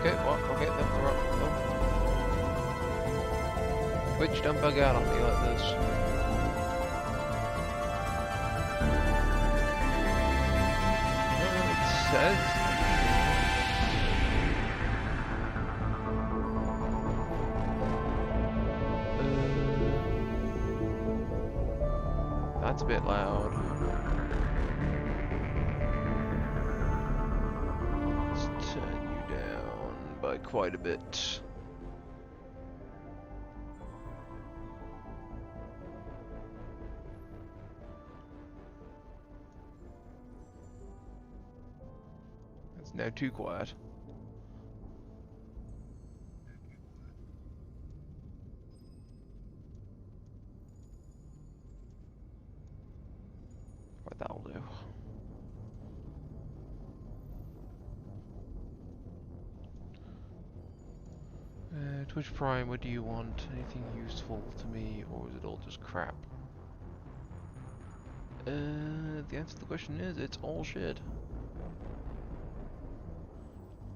Okay, well, okay, that's alright. Twitch, don't bug out on me like this. It says... that's a bit loud. Let's turn you down by quite a bit. It's now too quiet. Right, that'll do. Twitch Prime, what do you want? Anything useful to me, or is it all just crap? The answer to the question is, it's all shit.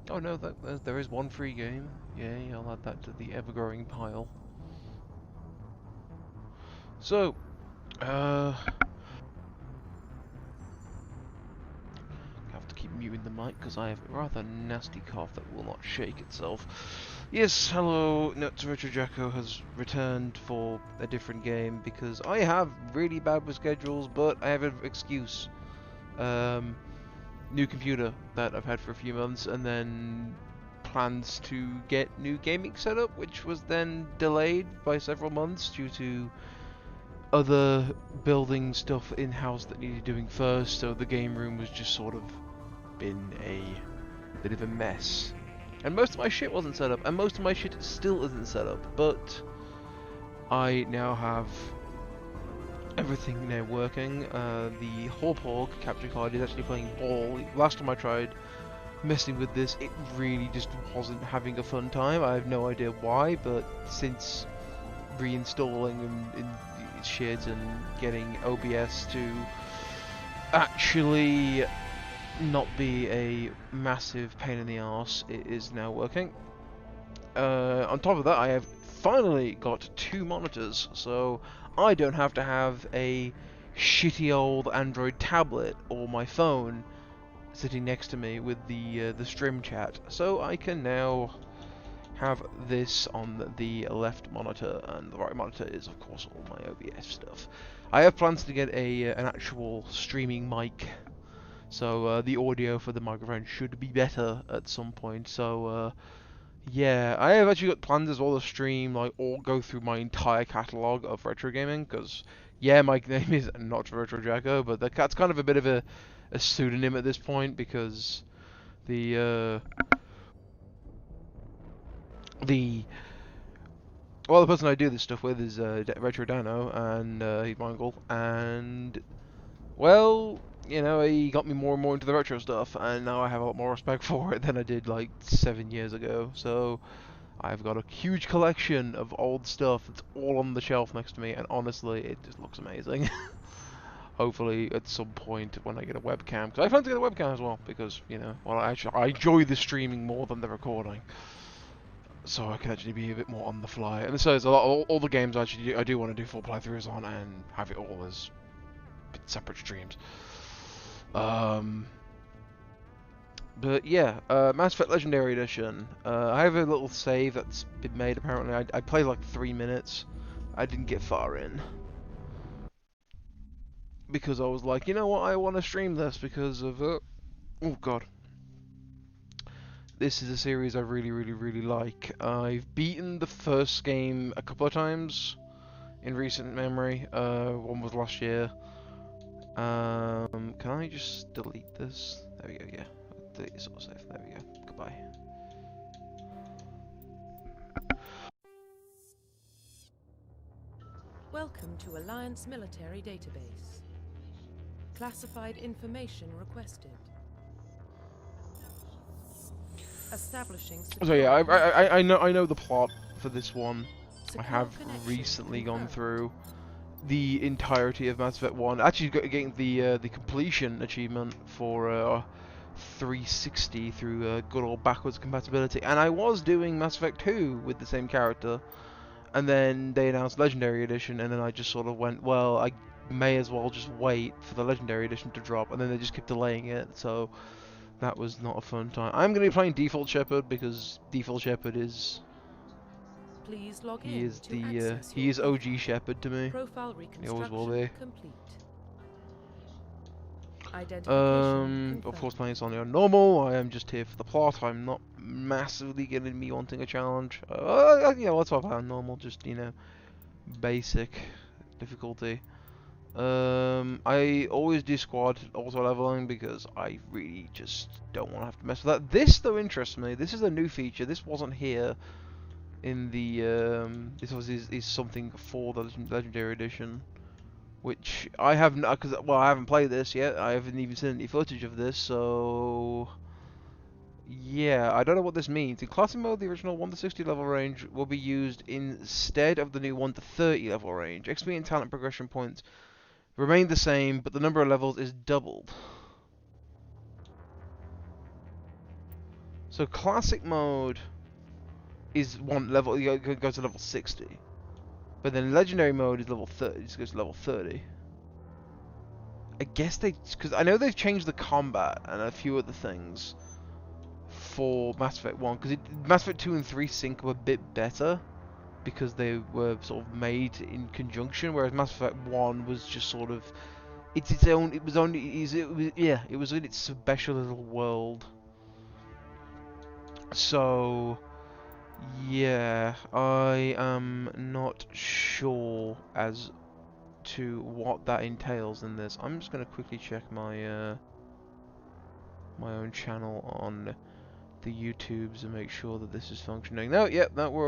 Oh no, there is one free game. Yay, I'll add that to the ever-growing pile. So, have to keep muting the mic because I have a rather nasty cough that will not shake itself. Yes, hello, Nuts Retro Jacko has returned for a different game because I have really bad with schedules, but I have an excuse. New computer that I've had for a few months, and then plans to get new gaming setup, which was then delayed by several months due to other building stuff in-house that needed doing first, so the game room was just sort of been a bit of a mess. And most of my shit wasn't set up, and most of my shit still isn't set up, but I now have everything now working. The Hawporg capture card is actually playing ball. Last time I tried messing with this, it really just wasn't having a fun time. I have no idea why, but since reinstalling and shit and getting OBS to actually not be a massive pain in the arse, it is now working. On top of that, I have finally got 2 monitors, so I don't have to have a shitty old Android tablet or my phone sitting next to me with the stream chat. So I can now have this on the left monitor, and the right monitor is of course all my OBS stuff. I have plans to get an actual streaming mic, so the audio for the microphone should be better at some point. So yeah, I have actually got plans as well to stream, like, or go through my entire catalogue of retro gaming, because, yeah, my name is not Retro Jacko, but that's kind of a bit of a pseudonym at this point, because the person I do this stuff with is Retro Dano, and he's Mongol, and, well, you know, he got me more and more into the retro stuff, and now I have a lot more respect for it than I did, like, 7 years ago, so I've got a huge collection of old stuff that's all on the shelf next to me, and honestly, it just looks amazing. Hopefully, at some point when I get a webcam, because I plan to get a webcam as well, because, you know, well, I enjoy the streaming more than the recording, so I can actually be a bit more on the fly. And so there's all the games I do want to do full playthroughs on, and have it all as separate streams. But yeah, Mass Effect Legendary Edition. I have a little save that's been made apparently. I played like 3 minutes. I didn't get far in. Because I was like, you know what, I want to stream this because of... oh god. This is a series I really, really, really like. I've beaten the first game a couple of times in recent memory. One was last year. Can I just delete this? There we go, yeah. Delete this autosave. There we go. Goodbye. Welcome to Alliance Military Database. Classified information requested. Establishing. So yeah, I know the plot for this one. I have recently gone through the entirety of Mass Effect 1. Actually, getting the completion achievement for 360 through good old backwards compatibility. And I was doing Mass Effect 2 with the same character, and then they announced Legendary Edition, and then I just sort of went, well, I may as well just wait for the Legendary Edition to drop, and then they just kept delaying it, so that was not a fun time. I'm going to be playing Default Shepard because Default Shepard is... Please log he in is to the access he your is OG Shepard to me. profile He always will be. reconstruction complete. Identification Of course, confirmed. playing Sony on normal. I am just here for the plot. I'm not massively getting me wanting a challenge. Yeah, let's play on normal. Just, you know, basic difficulty. I always do squad auto leveling because I really just don't want to have to mess with that. This though interests me. This is a new feature. This wasn't here in the this is something for the Legendary Edition, which I haven't, because well, I haven't played this yet. I haven't even seen any footage of this, so yeah, I don't know what this means. In classic mode, the original 1 to 60 level range will be used instead of the new 1 to 30 level range. XP and talent progression points remain the same, but the number of levels is doubled. So classic mode is one level, you go to level 60. But then legendary mode is level 30, just goes to level 30. I guess because I know they've changed the combat and a few other things for Mass Effect 1, because Mass Effect 2 and 3 sync up a bit better because they were sort of made in conjunction, whereas Mass Effect 1 was just sort of, it's its own, it was in its special little world. So yeah, I am not sure as to what that entails in this. I'm just going to quickly check my my own channel on the YouTubes and make sure that this is functioning. No, yep, that we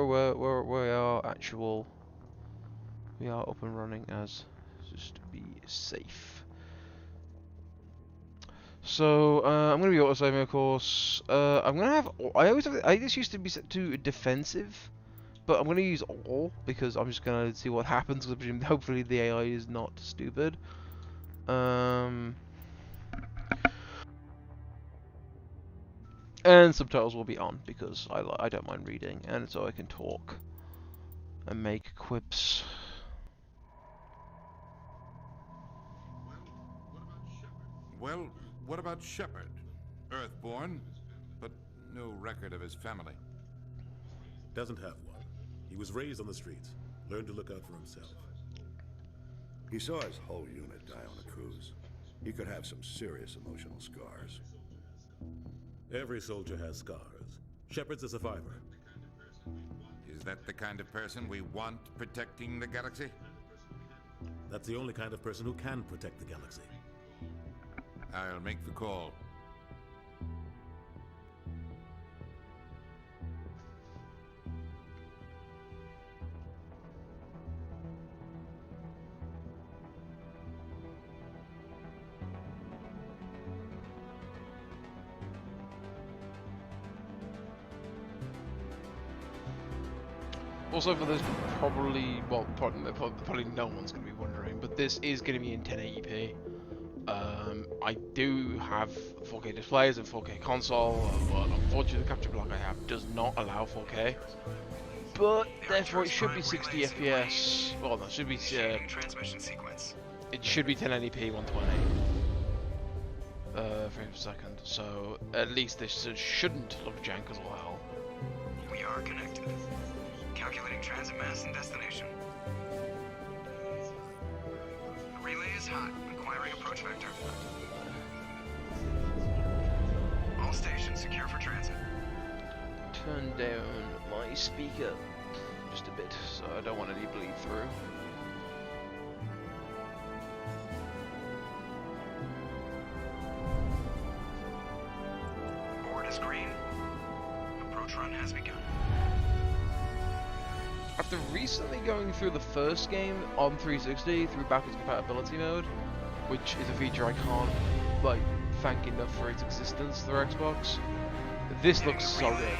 are up and running as just to be safe. So I'm gonna be auto-saving, of course. I'm gonna have. This used to be set to defensive, but I'm gonna use all because I'm just gonna see what happens. Because hopefully the AI is not stupid. And subtitles will be on because I don't mind reading, and so I can talk and make quips. Well, what about Shepard? Earthborn, but no record of his family. Doesn't have one. He was raised on the streets. Learned to look out for himself. He saw his whole unit die on a cruise. He could have some serious emotional scars. Every soldier has scars. Shepard's a survivor. Is that the kind of person we want protecting the galaxy? That's the only kind of person who can protect the galaxy. I'll make the call. Also, for those probably no one's going to be wondering, but this is going to be in 1080p. I do have 4K displays and 4K console, but unfortunately the capture block I have does not allow 4K. But therefore it should be 60 FPS. Well, that should be transmission sequence. It should be 1080p 120 frames per second. So at least this shouldn't look jank as well. We are connected. Calculating transit mass and destination. The relay is hot. Acquiring approach vector. All stations secure for transit. Turn down my speaker just a bit, so I don't want any bleed through. Board is green. Approach run has begun. After recently going through the first game on 360 through backwards compatibility mode, which is a feature I can't like thank enough for its existence through Xbox, this looks so good.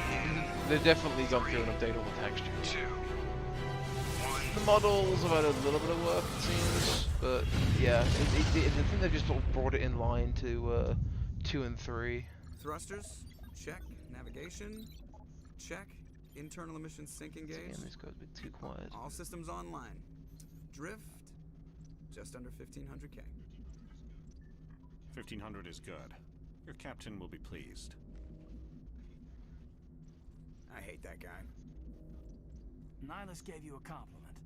They've definitely gone through and updated all the textures. 2, 1. The models have had a little bit of work, it seems, but yeah, I think they've just sort of brought it in line to 2 and 3. Thrusters, check. Navigation, check. Internal emission sinking gauge. Damn, this guy's a bit too quiet. All systems online. Drift, just under 1500K. 1500 is good. Your captain will be pleased. I hate that guy. Nihilus gave you a compliment,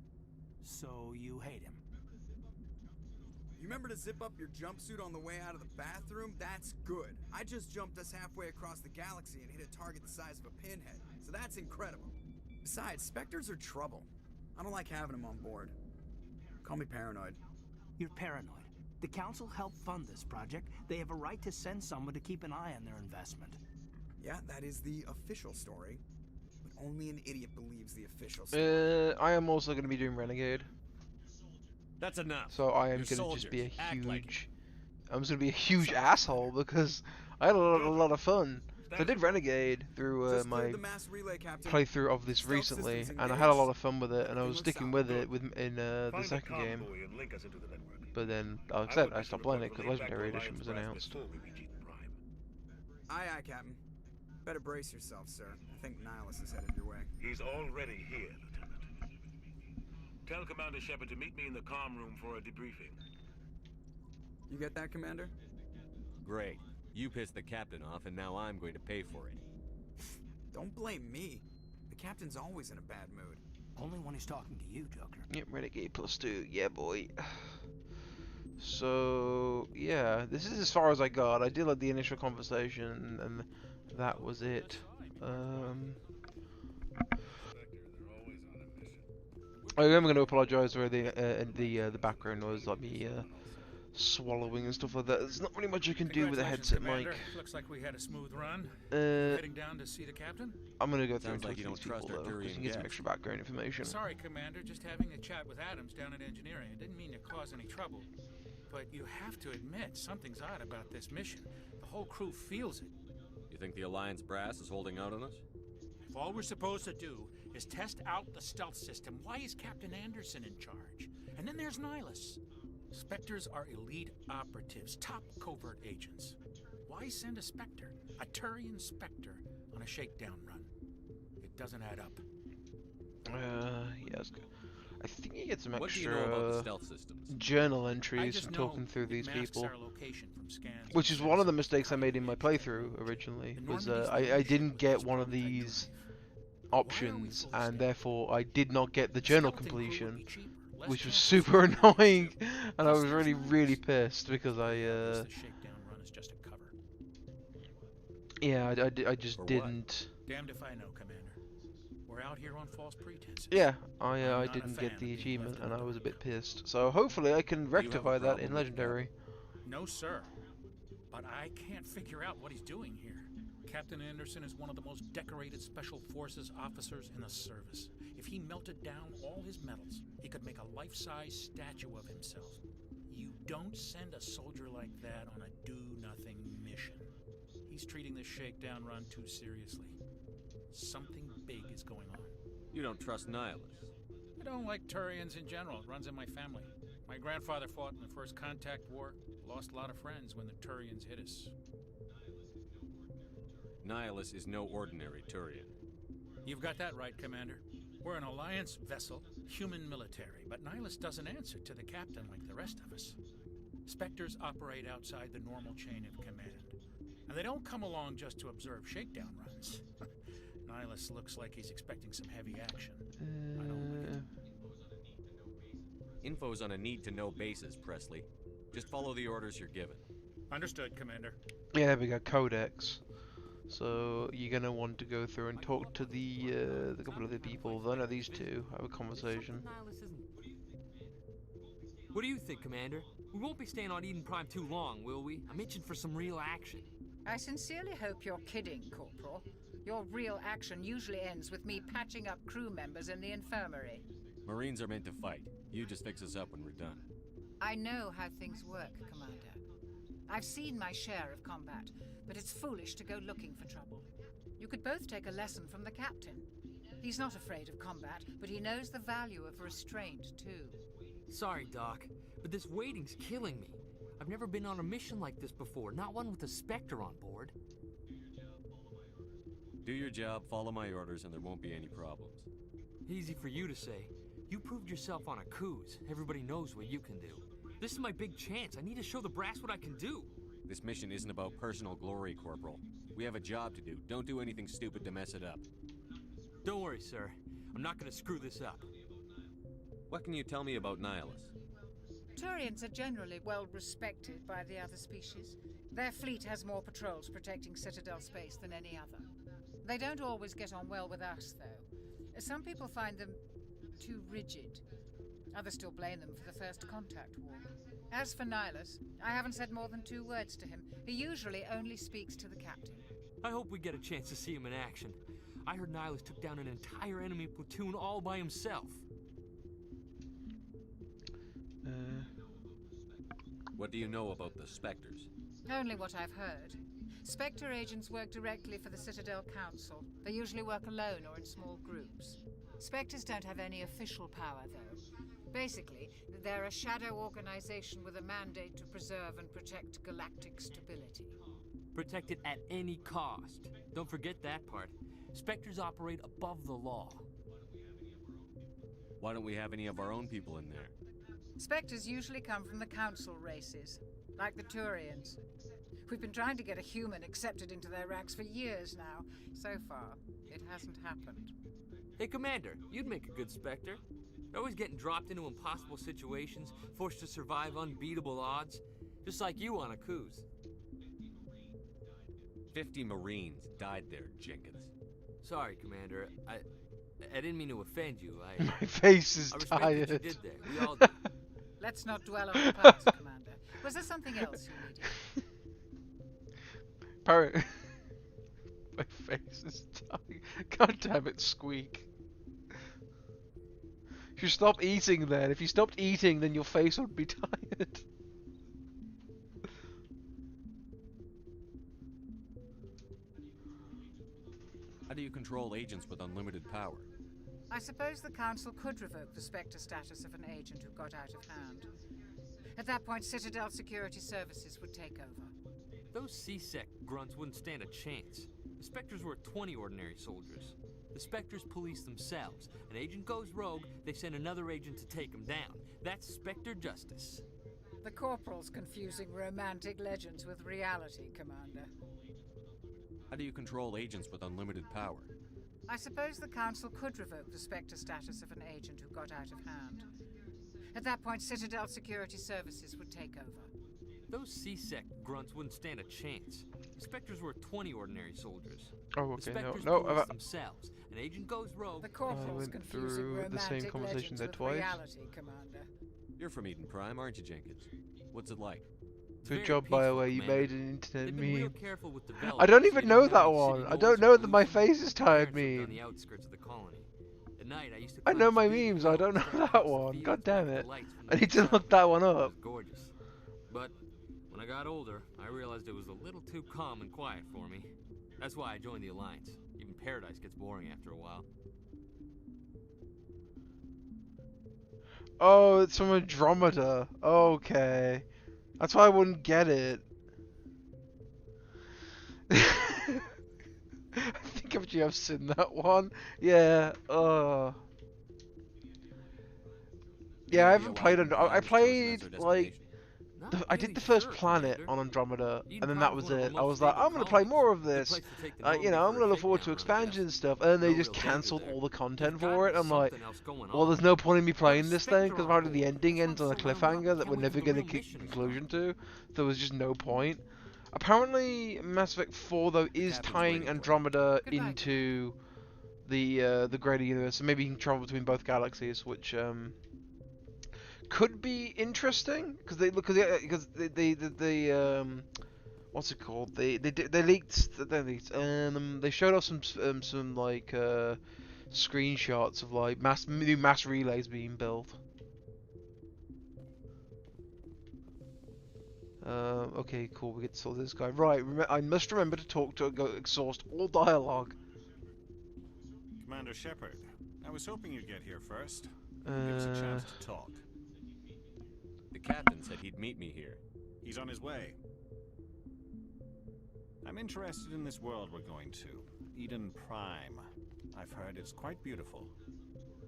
so you hate him. You remember to zip up your jumpsuit on the way out of the bathroom? That's good. I just jumped us halfway across the galaxy and hit a target the size of a pinhead, so that's incredible. Besides, Spectres are trouble. I don't like having them on board. Call me paranoid. You're paranoid. The Council helped fund this project. They have a right to send someone to keep an eye on their investment. Yeah, that is the official story. But only an idiot believes the official story. I am also going to be doing Renegade. That's enough. So I am going to just be a huge... I'm just going to be a huge asshole because I had a lot of fun. So I did Renegade through my playthrough of this recently, and I had a lot of fun with it, and I was sticking with it in the second game. But then, like I said, I stopped playing it because Legendary Edition was announced. Aye, aye, Captain. Better brace yourself, sir. I think Nihilus is headed your way. He's already here, Lieutenant. Tell Commander Shepard to meet me in the comm room for a debriefing. You get that, Commander? Great. You pissed the captain off, and now I'm going to pay for it. Don't blame me. The captain's always in a bad mood. Only when he's talking to you, Joker. Yep, Renegade +2. Yeah, boy. So, yeah, this is as far as I got. I did like the initial conversation, and that was it. I am going to apologise for the background noise, like me swallowing and stuff like that. There's not really much you can do with a headset mic. Looks like we had a smooth run. Heading down to see the captain? I'm going to go through and Sounds like talk you to don't these trust people, our though, because Turian you get some guest. extra background information. Sorry, Commander. Just having a chat with Adams down at engineering. I didn't mean to cause any trouble. But you have to admit, something's odd about this mission. The whole crew feels it. You think the Alliance brass is holding out on us? If all we're supposed to do is test out the stealth system, why is Captain Anderson in charge? And then there's Nihilus. Spectres are elite operatives, top covert agents. Why send a Spectre, a Turian Spectre, on a shakedown run? It doesn't add up. Yes. I think you get some What do you extra know about the stealth systems? journal I entries just from know talking through it these masks people. our location from scans Which and is one of the sensors. mistakes I made in my playthrough originally, was Normandy's I leadership didn't with get this one of prototype these doing? options, Why are we and full therefore I did not get the The journal skeleton crew would completion, be cheaper, less which was chances super of failure. annoying, and I Plus was there's really Nihilus. pissed because I guess the shakedown run is just a cover. I just For what? didn't. Damned if I know, Commander. We're out here on false pretenses. Yeah, I'm I not a didn't fan get of the being achievement, left in and the I was a dark. bit pissed. So hopefully I can rectify that in problem with that? Legendary. No, sir. But I can't figure out what he's doing here. Captain Anderson is one of the most decorated Special Forces officers in the service. If he melted down all his medals, he could make a life-size statue of himself. You don't send a soldier like that on a do-nothing mission. He's treating this shakedown run too seriously. Something big is going on. You don't trust Nihilus. I don't like Turians in general. It runs in my family. My grandfather fought in the First Contact War. Lost a lot of friends when the Turians hit us. Nihilus is no ordinary Turian. You've got that right, Commander. We're an Alliance vessel, human military, but Nihilus doesn't answer to the captain like the rest of us. Spectres operate outside the normal chain of command. And they don't come along just to observe shakedown runs. Nihilus looks like he's expecting some heavy action. I don't like it. Info's on a need-to-know basis, Presley. Just follow the orders you're given. Understood, Commander. Yeah, there we go, Codex. So you're gonna want to go through and talk to the couple of the people. None of these two have a conversation. What do you think, Commander? We won't be staying on Eden Prime too long, will we? I'm itching for some real action. I sincerely hope you're kidding, Corporal. Your real action usually ends with me patching up crew members in the infirmary. Marines are meant to fight. You just fix us up when we're done. I know how things work, Commander. I've seen my share of combat, but it's foolish to go looking for trouble. You could both take a lesson from the captain. He's not afraid of combat, but he knows the value of restraint, too. Sorry, Doc, but this waiting's killing me. I've never been on a mission like this before, not one with a Spectre on board. Do your job, follow my orders, and there won't be any problems. Easy for you to say. You proved yourself on a cruise. Everybody knows what you can do. This is my big chance. I need to show the brass what I can do. This mission isn't about personal glory, Corporal. We have a job to do. Don't do anything stupid to mess it up. Don't worry, sir. I'm not gonna screw this up. What can you tell me about Nihilus? Turians are generally well respected by the other species. Their fleet has more patrols protecting Citadel space than any other. They don't always get on well with us, though. Some people find them too rigid. Others still blame them for the First Contact War. As for Nihilus, I haven't said more than 2 words to him. He usually only speaks to the captain. I hope we get a chance to see him in action. I heard Nihilus took down an entire enemy platoon all by himself. What do you know about the Spectres? Only what I've heard. Spectre agents work directly for the Citadel Council. They usually work alone or in small groups. Spectres don't have any official power, though. Basically, they're a shadow organization with a mandate to preserve and protect galactic stability. Protect it at any cost. Don't forget that part. Spectres operate above the law. Why don't we have any of our own people in there? Spectres usually come from the Council races, like the Turians. We've been trying to get a human accepted into their ranks for years now. So far, it hasn't happened. Hey, Commander, you'd make a good Spectre. You're always getting dropped into impossible situations, forced to survive unbeatable odds. Just like you on a cruise. 50 Marines died there, Jenkins. Sorry, Commander. I didn't mean to offend you. My face is I respect tired. what you did there. We all do. Let's not dwell on the past, Commander. Was there something else you needed? Parrot. My face is tired. God damn it, Squeak. You should stop eating then. If you stopped eating, then your face would be tired. How do you control agents with unlimited power? I suppose the Council could revoke the Spectre status of an agent who got out of hand. At that point, Citadel Security Services would take over. Those CSEC grunts wouldn't stand a chance. The Spectres were 20 ordinary soldiers. The Spectres police themselves. An agent goes rogue, they send another agent to take him down. That's Spectre justice. The Corporal's confusing romantic legends with reality, Commander. How do you control agents with unlimited power? I suppose the Council could revoke the Spectre status of an agent who got out of hand. At that point, Citadel Security Services would take over. Those CSEC grunts wouldn't stand a chance. The Spectres were 20 ordinary soldiers. Oh, The okay, Spectres no, police themselves. An agent goes rogue. The Corporal's went confusing through the same romantic conversation legends there with twice. reality, Commander. You're from Eden Prime, aren't you, Jenkins? What's it like? It's Good very job, by the peaceful, way. You Commander. made an internet They've been real meme. careful with I don't developers, even so know they don't that have any one. city I don't noise know that my pollution. face is tired Parents lived on meme. the outskirts of the colony. At night, I used to I climb know this my big memes. hill I don't know straight that across the one. fields God damn with it. the lights from I the need to sun. look that one It up. was gorgeous. But when I got older, I realized it was a little too calm and quiet for me. That's why I joined the Alliance. Even Paradise gets boring after a while. Oh, it's from Andromeda. Okay. That's why I wouldn't get it. I think actually I've seen that one. Yeah. Yeah, I haven't played I played like I did the first planet on Andromeda, and then that was it. I was like, I'm gonna play more of this. You know, I'm gonna look forward to expansion and stuff, and then they just cancelled all the content for it. I'm like, well, there's no point in me playing this thing because apparently the ending ends on a cliffhanger that we're never gonna get conclusion to. There was just no point. Apparently, Mass Effect 4 though is tying Andromeda into the greater universe, so maybe you can travel between both galaxies, which could be interesting because they what's it called? They leaked they showed us some like screenshots of like new mass relays being built. Okay, cool. We get to sort this guy. Right, I must remember to talk to go exhaust all dialogue. Commander Shepard, I was hoping you'd get here first. Give us a chance to talk. The captain said he'd meet me here. He's on his way. I'm interested in this world we're going to. Eden Prime. I've heard it's quite beautiful.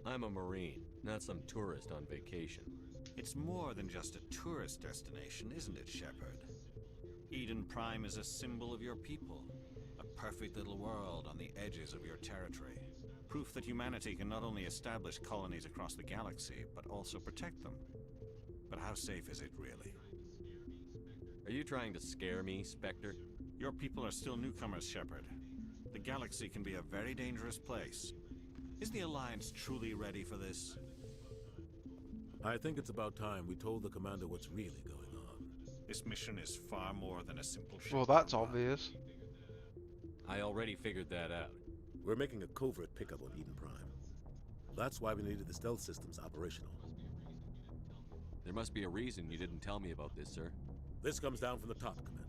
I'm a Marine, not some tourist on vacation. It's more than just a tourist destination, isn't it, Shepard? Eden Prime is a symbol of your people. A perfect little world on the edges of your territory. Proof that humanity can not only establish colonies across the galaxy, but also protect them. But how safe is it, really? Are you trying to scare me, Spectre? Your people are still newcomers, Shepard. The galaxy can be a very dangerous place. Is the Alliance truly ready for this? I think it's about time we told the commander what's really going on. This mission is far more than a simple ship. Well, that's obvious. I already figured that out. We're making a covert pickup on Eden Prime. That's why we needed the stealth systems operational. There must be a reason you didn't tell me about this, sir. This comes down from the top, Commander.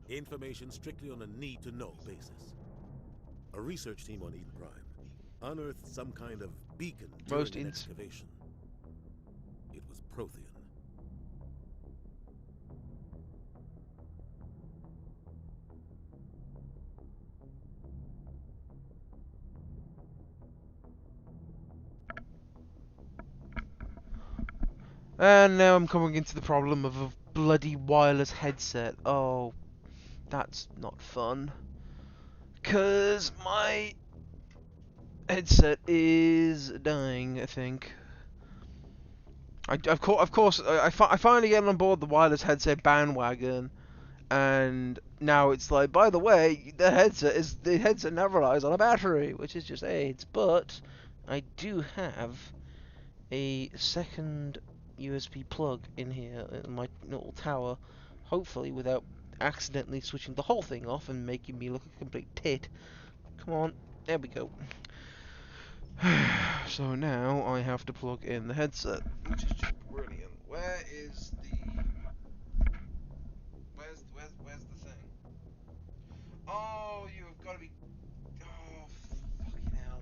Information strictly on a need-to-know basis. A research team on Eden Prime unearthed some kind of beacon during an excavation. It was Prothean. And now I'm coming into the problem of a bloody wireless headset. Oh, that's not fun. 'Cause my headset is dying, I think. Of course, I finally get on board the wireless headset bandwagon, and now it's like, by the way, the headset now relies on a battery, which is just AIDS. But I do have a second USB plug in here in my little tower, hopefully without accidentally switching the whole thing off and making me look a complete tit. Come on, there we go. So now I have to plug in the headset, which is just brilliant. Where's the thing? Oh, you've got to be. Oh, fucking hell.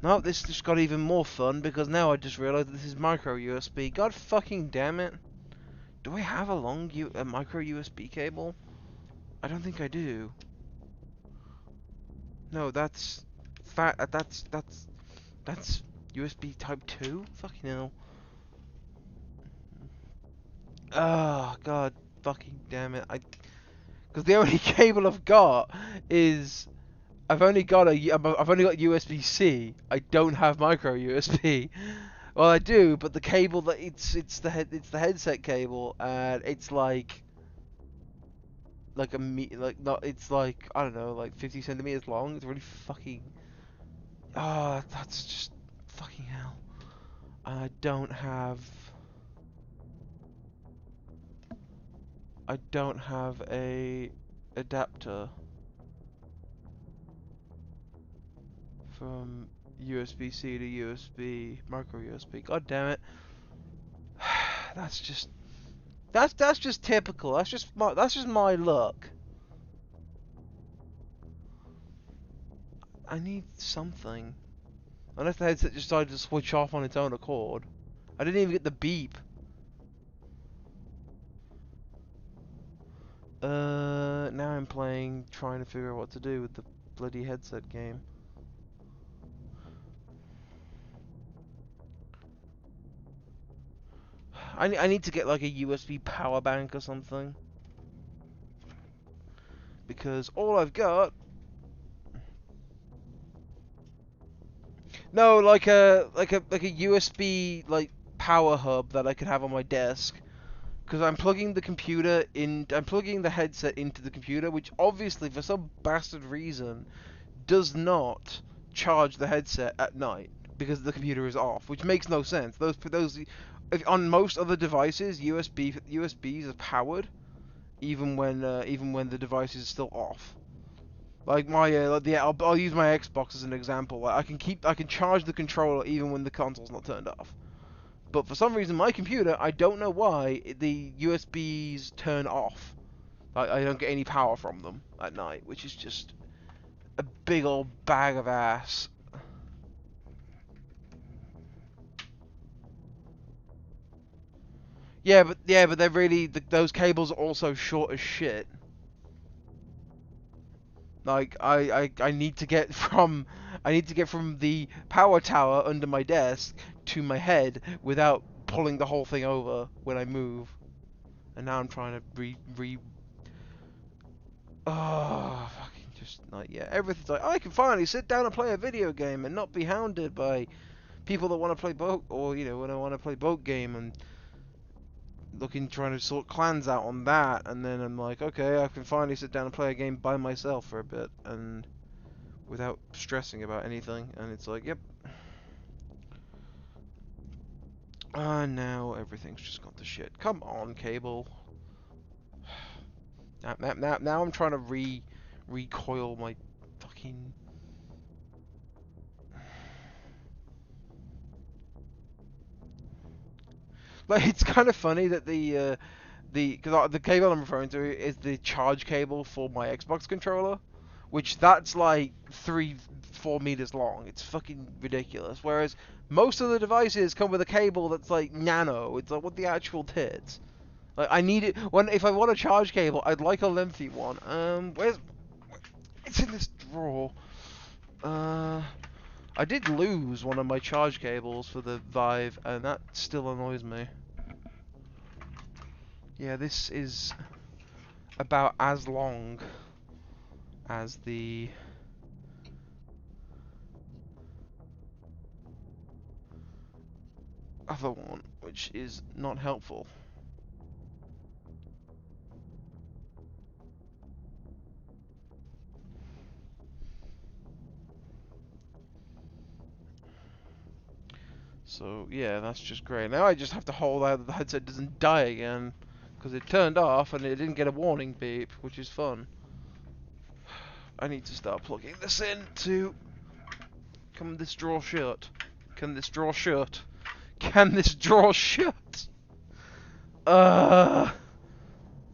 No, this just got even more fun because now I just realised that this is micro USB. God fucking damn it! Do I have a micro USB cable? I don't think I do. No, that's USB Type 2? Fucking hell. Ah, God fucking damn it. Because the only cable I've got is I've only got USB-C. I don't have micro USB. Well, I do, but the cable that it's the headset cable, and it's like it's like, I don't know, like 50 centimeters long. It's really fucking. Ah, that's just fucking hell. And I don't have a adapter from USB-C to USB micro USB. God damn it. That's just typical. That's just my luck. I need something. Unless the headset just decided to switch off on its own accord. I didn't even get the beep. Now I'm trying to figure out what to do with the bloody headset game. I need to get like a USB power bank or something. Because all I've got... No, like a USB like power hub that I could have on my desk. Because I'm plugging the headset into the computer, which obviously for some bastard reason does not charge the headset at night because the computer is off, which makes no sense. On most other devices, USBs are powered even when the device is still off. Like I'll use my Xbox as an example. Like I can charge the controller even when the console's not turned off. But for some reason, my computer, I don't know why, the USBs turn off. I don't get any power from them at night, which is just a big old bag of ass. Yeah, but they're really those cables are also short as shit. Like I need to get from the power tower under my desk to my head without pulling the whole thing over when I move. And now I'm trying to fucking just like, yeah, everything's like, I can finally sit down and play a video game and not be hounded by people that want to play boat, or when I want to play boat game and trying to sort clans out on that, and then I'm like, okay, I can finally sit down and play a game by myself for a bit and without stressing about anything. And it's like, yep. Now everything's just gone to shit. Come on, cable. Now I'm trying to recoil my fucking. Like, it's kind of funny that the cable I'm referring to is the charge cable for my Xbox controller, which that's like 3-4 meters long. It's fucking ridiculous. Whereas most of the devices come with a cable that's like nano. It's like, what the actual tits. Like, I need it if I want a charge cable, I'd like a lengthy one. It's in this drawer. I did lose one of my charge cables for the Vive, and that still annoys me. Yeah, this is about as long as the other one, which is not helpful. So yeah, that's just great. Now I just have to hold out that the headset doesn't die again, because it turned off and it didn't get a warning beep, which is fun. I need to start plugging this in to... Can this drawer shut? Can this drawer shut? Can this drawer shut?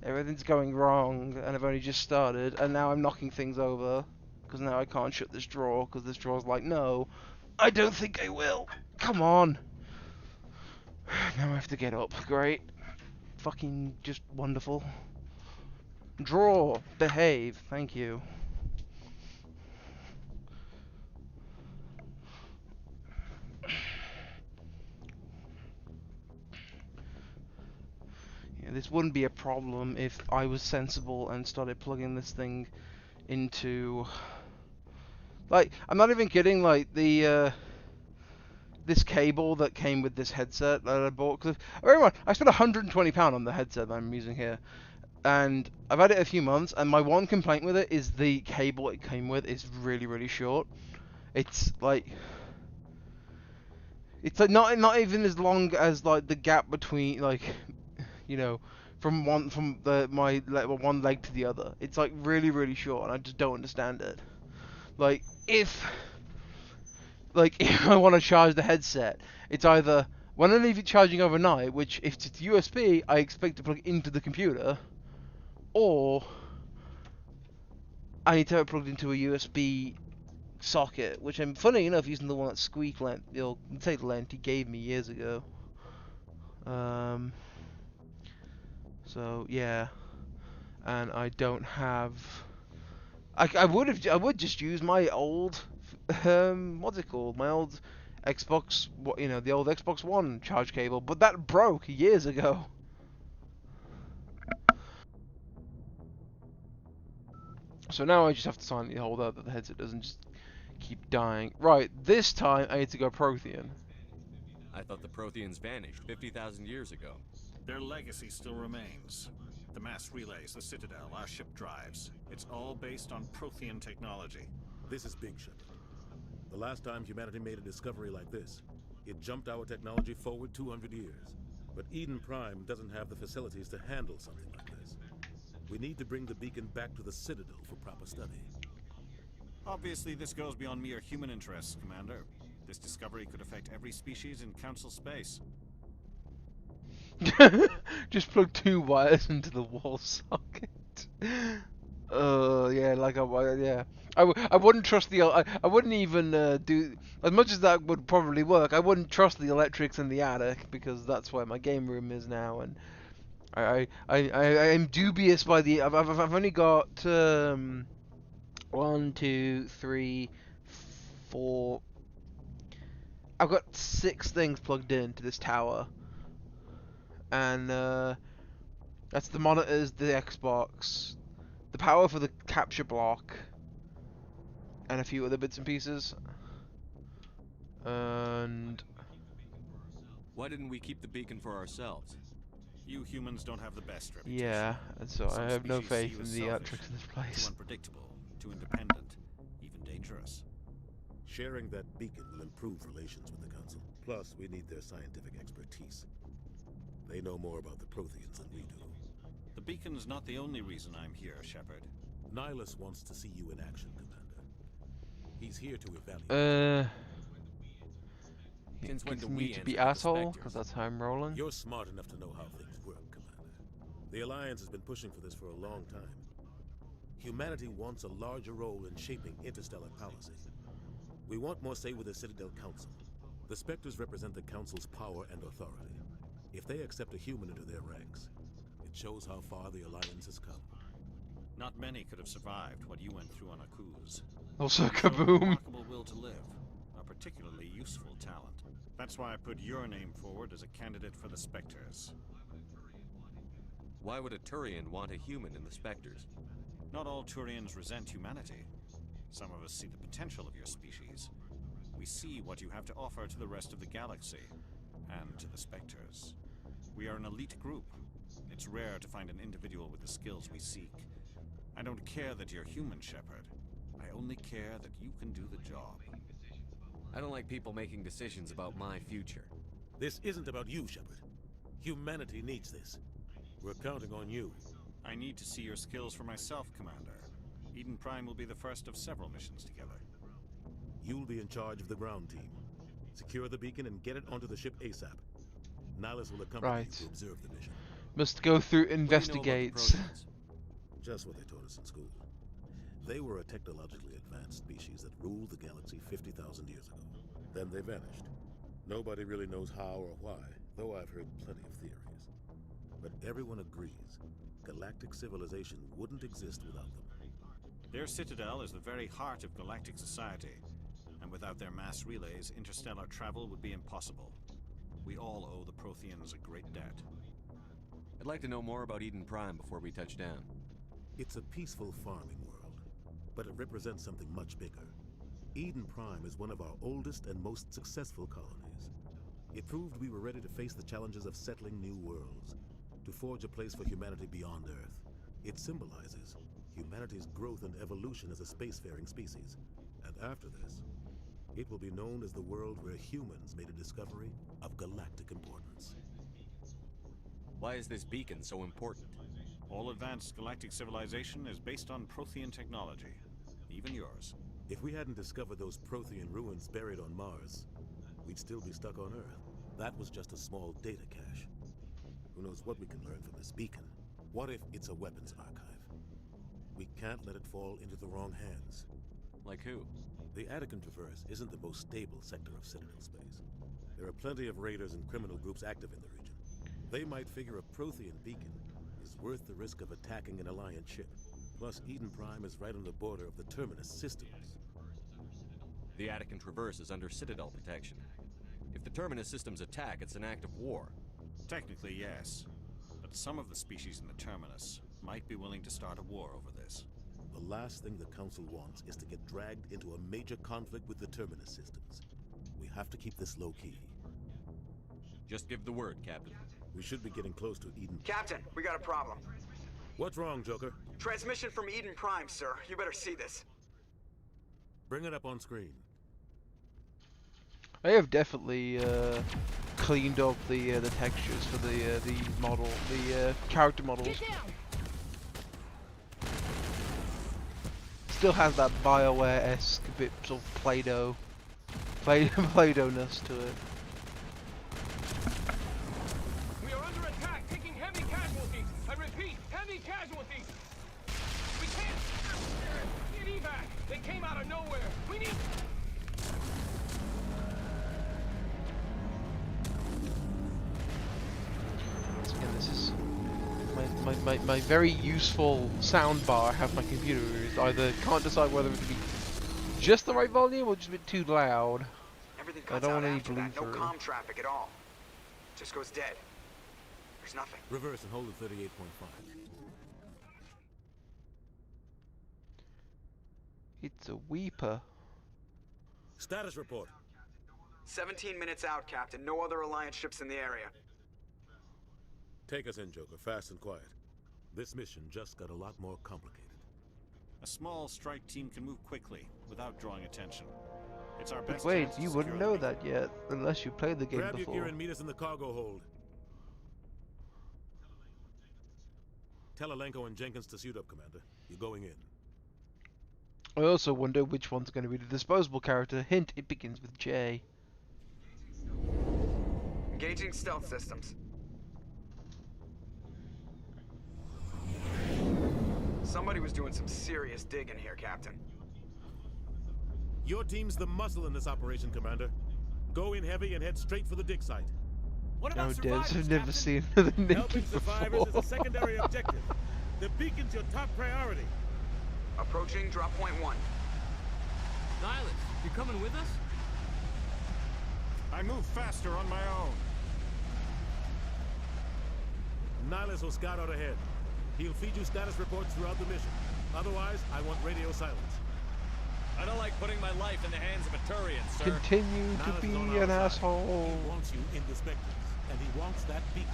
Everything's going wrong, and I've only just started, and now I'm knocking things over, because now I can't shut this drawer, because this drawer's like, no, I don't think I will. Come on. Now I have to get up. Great. Fucking just wonderful. Drawer. Behave. Thank you. Yeah, this wouldn't be a problem if I was sensible and started plugging this thing into... Like, I'm not even kidding, like, the, this cable that came with this headset that I bought, because I spent £120 on the headset that I'm using here, and I've had it a few months, and my one complaint with it is the cable it came with is really, really short. It's like not even as long as like the gap between, like, from one leg to the other. It's like really, really short, and I just don't understand it. Like, if I want to charge the headset, it's either when I leave it charging overnight, which if it's USB, I expect to plug into the computer, or I need to have it plugged into a USB socket, which I'm, funny enough, using the one that Squeak lent, he gave me years ago. So yeah, and I don't have. I would just use my old, what's it called? My old Xbox, the old Xbox One charge cable, but that broke years ago. So now I just have to silently hold out that the headset doesn't just keep dying. Right, this time I need to go Prothean. I thought the Protheans vanished 50,000 years ago. Their legacy still remains. The mass relays, the Citadel, our ship drives. It's all based on Prothean technology. This is Big Shepard. The last time humanity made a discovery like this, it jumped our technology forward 200 years. But Eden Prime doesn't have the facilities to handle something like this. We need to bring the beacon back to the Citadel for proper study. Obviously, this goes beyond mere human interests, Commander. This discovery could affect every species in Council space. Just plug 2 wires into the wall socket. Yeah, yeah. I wouldn't trust the. I wouldn't even do, as much as that would probably work. I wouldn't trust the electrics in the attic, because that's where my game room is now, and I am dubious by the. I've only got 1, 2, 3, 4. I've got 6 things plugged into this tower, and that's the monitors, the Xbox, the power for the capture block, and a few other bits and pieces. And why didn't we keep the beacon for ourselves? You humans don't have the best reputation. yeah, and so Some I have no species see faith you in as the selfish, electrics in this place. Too unpredictable, too independent, even dangerous. Sharing that beacon will improve relations with the Council. Plus, we need their scientific expertise. They know more about the Protheans than we do. The beacon's not the only reason I'm here, Shepard. Nihilus wants to see you in action, Commander. He's here to evaluate. Since when do Continue we to be answer to the asshole, Spectres? because that's how I'm rolling. You're smart enough to know how things work, Commander. The Alliance has been pushing for this for a long time. Humanity wants a larger role in shaping interstellar policy. We want more say with the Citadel Council. The Spectres represent the Council's power and authority. If they accept a human into their ranks, it shows how far the Alliance has come. Not many could have survived what you went through on Akuz. Also, You showed a kaboom. remarkable will to live, a particularly useful talent. That's why I put your name forward as a candidate for the Spectres. Why would a Turian want a human in the Spectres? Not all Turians resent humanity. Some of us see the potential of your species. We see what you have to offer to the rest of the galaxy, and to the Spectres. We are an elite group. It's rare to find an individual with the skills we seek. I don't care that you're human, Shepard. I only care that you can do the job. I don't like people making decisions about my future. This isn't about you, Shepard. Humanity needs this. We're counting on you. I need to see your skills for myself, Commander. Eden Prime will be the first of several missions together. You'll be in charge of the ground team. Secure the beacon and get it onto the ship ASAP. Nihilus will accompany you to observe the mission. Must go through investigates. Just what they taught us in school. They were a technologically advanced species that ruled the galaxy 50,000 years ago. Then they vanished. Nobody really knows how or why, though I've heard plenty of theories. But everyone agrees, galactic civilization wouldn't exist without them. Their citadel is the very heart of galactic society, and without their mass relays, interstellar travel would be impossible. We all owe the Protheans a great debt. I'd like to know more about Eden Prime before we touch down. It's a peaceful farming world, but it represents something much bigger. Eden Prime is one of our oldest and most successful colonies. It proved we were ready to face the challenges of settling new worlds, to forge a place for humanity beyond Earth. It symbolizes humanity's growth and evolution as a spacefaring species. And after this, it will be known as the world where humans made a discovery of galactic importance. Why is this beacon so important? All advanced galactic civilization is based on Prothean technology, even yours. If we hadn't discovered those Prothean ruins buried on Mars, we'd still be stuck on Earth. That was just a small data cache. Who knows what we can learn from this beacon? What if it's a weapons archive? We can't let it fall into the wrong hands. Like who? The Attican Traverse isn't the most stable sector of Citadel space. There are plenty of raiders and criminal groups active in the region. They might figure a Prothean beacon is worth the risk of attacking an Alliance ship. Plus, Eden Prime is right on the border of the Terminus systems. The Attican Traverse is under Citadel protection. If the Terminus systems attack, it's an act of war. Technically, yes. But some of the species in the Terminus might be willing to start a war over this. The last thing the Council wants is to get dragged into a major conflict with the Terminus systems. We have to keep this low-key. Just give the word, Captain. We should be getting close to Eden. Captain, we got a problem. What's wrong, Joker? Transmission from Eden Prime, sir. You better see this. Bring it up on screen. I have definitely cleaned up the textures for the model, the character models. Still has that BioWare-esque bit of Play-Doh-ness to it. We are under attack, taking heavy casualties. I repeat, heavy casualties. We can't get evac. They came out of nowhere. We need. Once again, this is my very useful soundbar I have my computer is either can't decide whether it to be just the right volume or just a bit too loud. Everything I cuts don't out want any after bleed that. No through. comm traffic at all. Just goes dead. There's nothing. Reverse and hold at 38.5. It's a weeper. Status report. 17 minutes out, Captain. No other Alliance ships in the area. Take us in, Joker, fast and quiet. This mission just got a lot more complicated. A small strike team can move quickly without drawing attention. It's our But best wait, chance to you secure wouldn't the know beacon. that yet unless you played the game Grab before. your gear and meet us in the cargo hold. Tell Alenko and Jenkins to suit up, Commander. You're going in. I also wonder which one's going to be the disposable character. Hint, it begins with J. Engaging stealth systems. Somebody was doing some serious digging here, Captain. Your team's the muscle in this operation, Commander. Go in heavy and head straight for the dig site. What No, about devs have never Captain? seen the Nikki Helping survivors before. is a secondary objective. The beacon's your top priority. Approaching drop point 1. Nihilus, you coming with us? I move faster on my own. Nihilus will scout out ahead. He'll feed you status reports throughout the mission. Otherwise, I want radio silence. I don't like putting my life in the hands of a Turian, sir. Continue to Nihilus be is on our an side. asshole. He wants you in the Spectres, and he wants that beacon.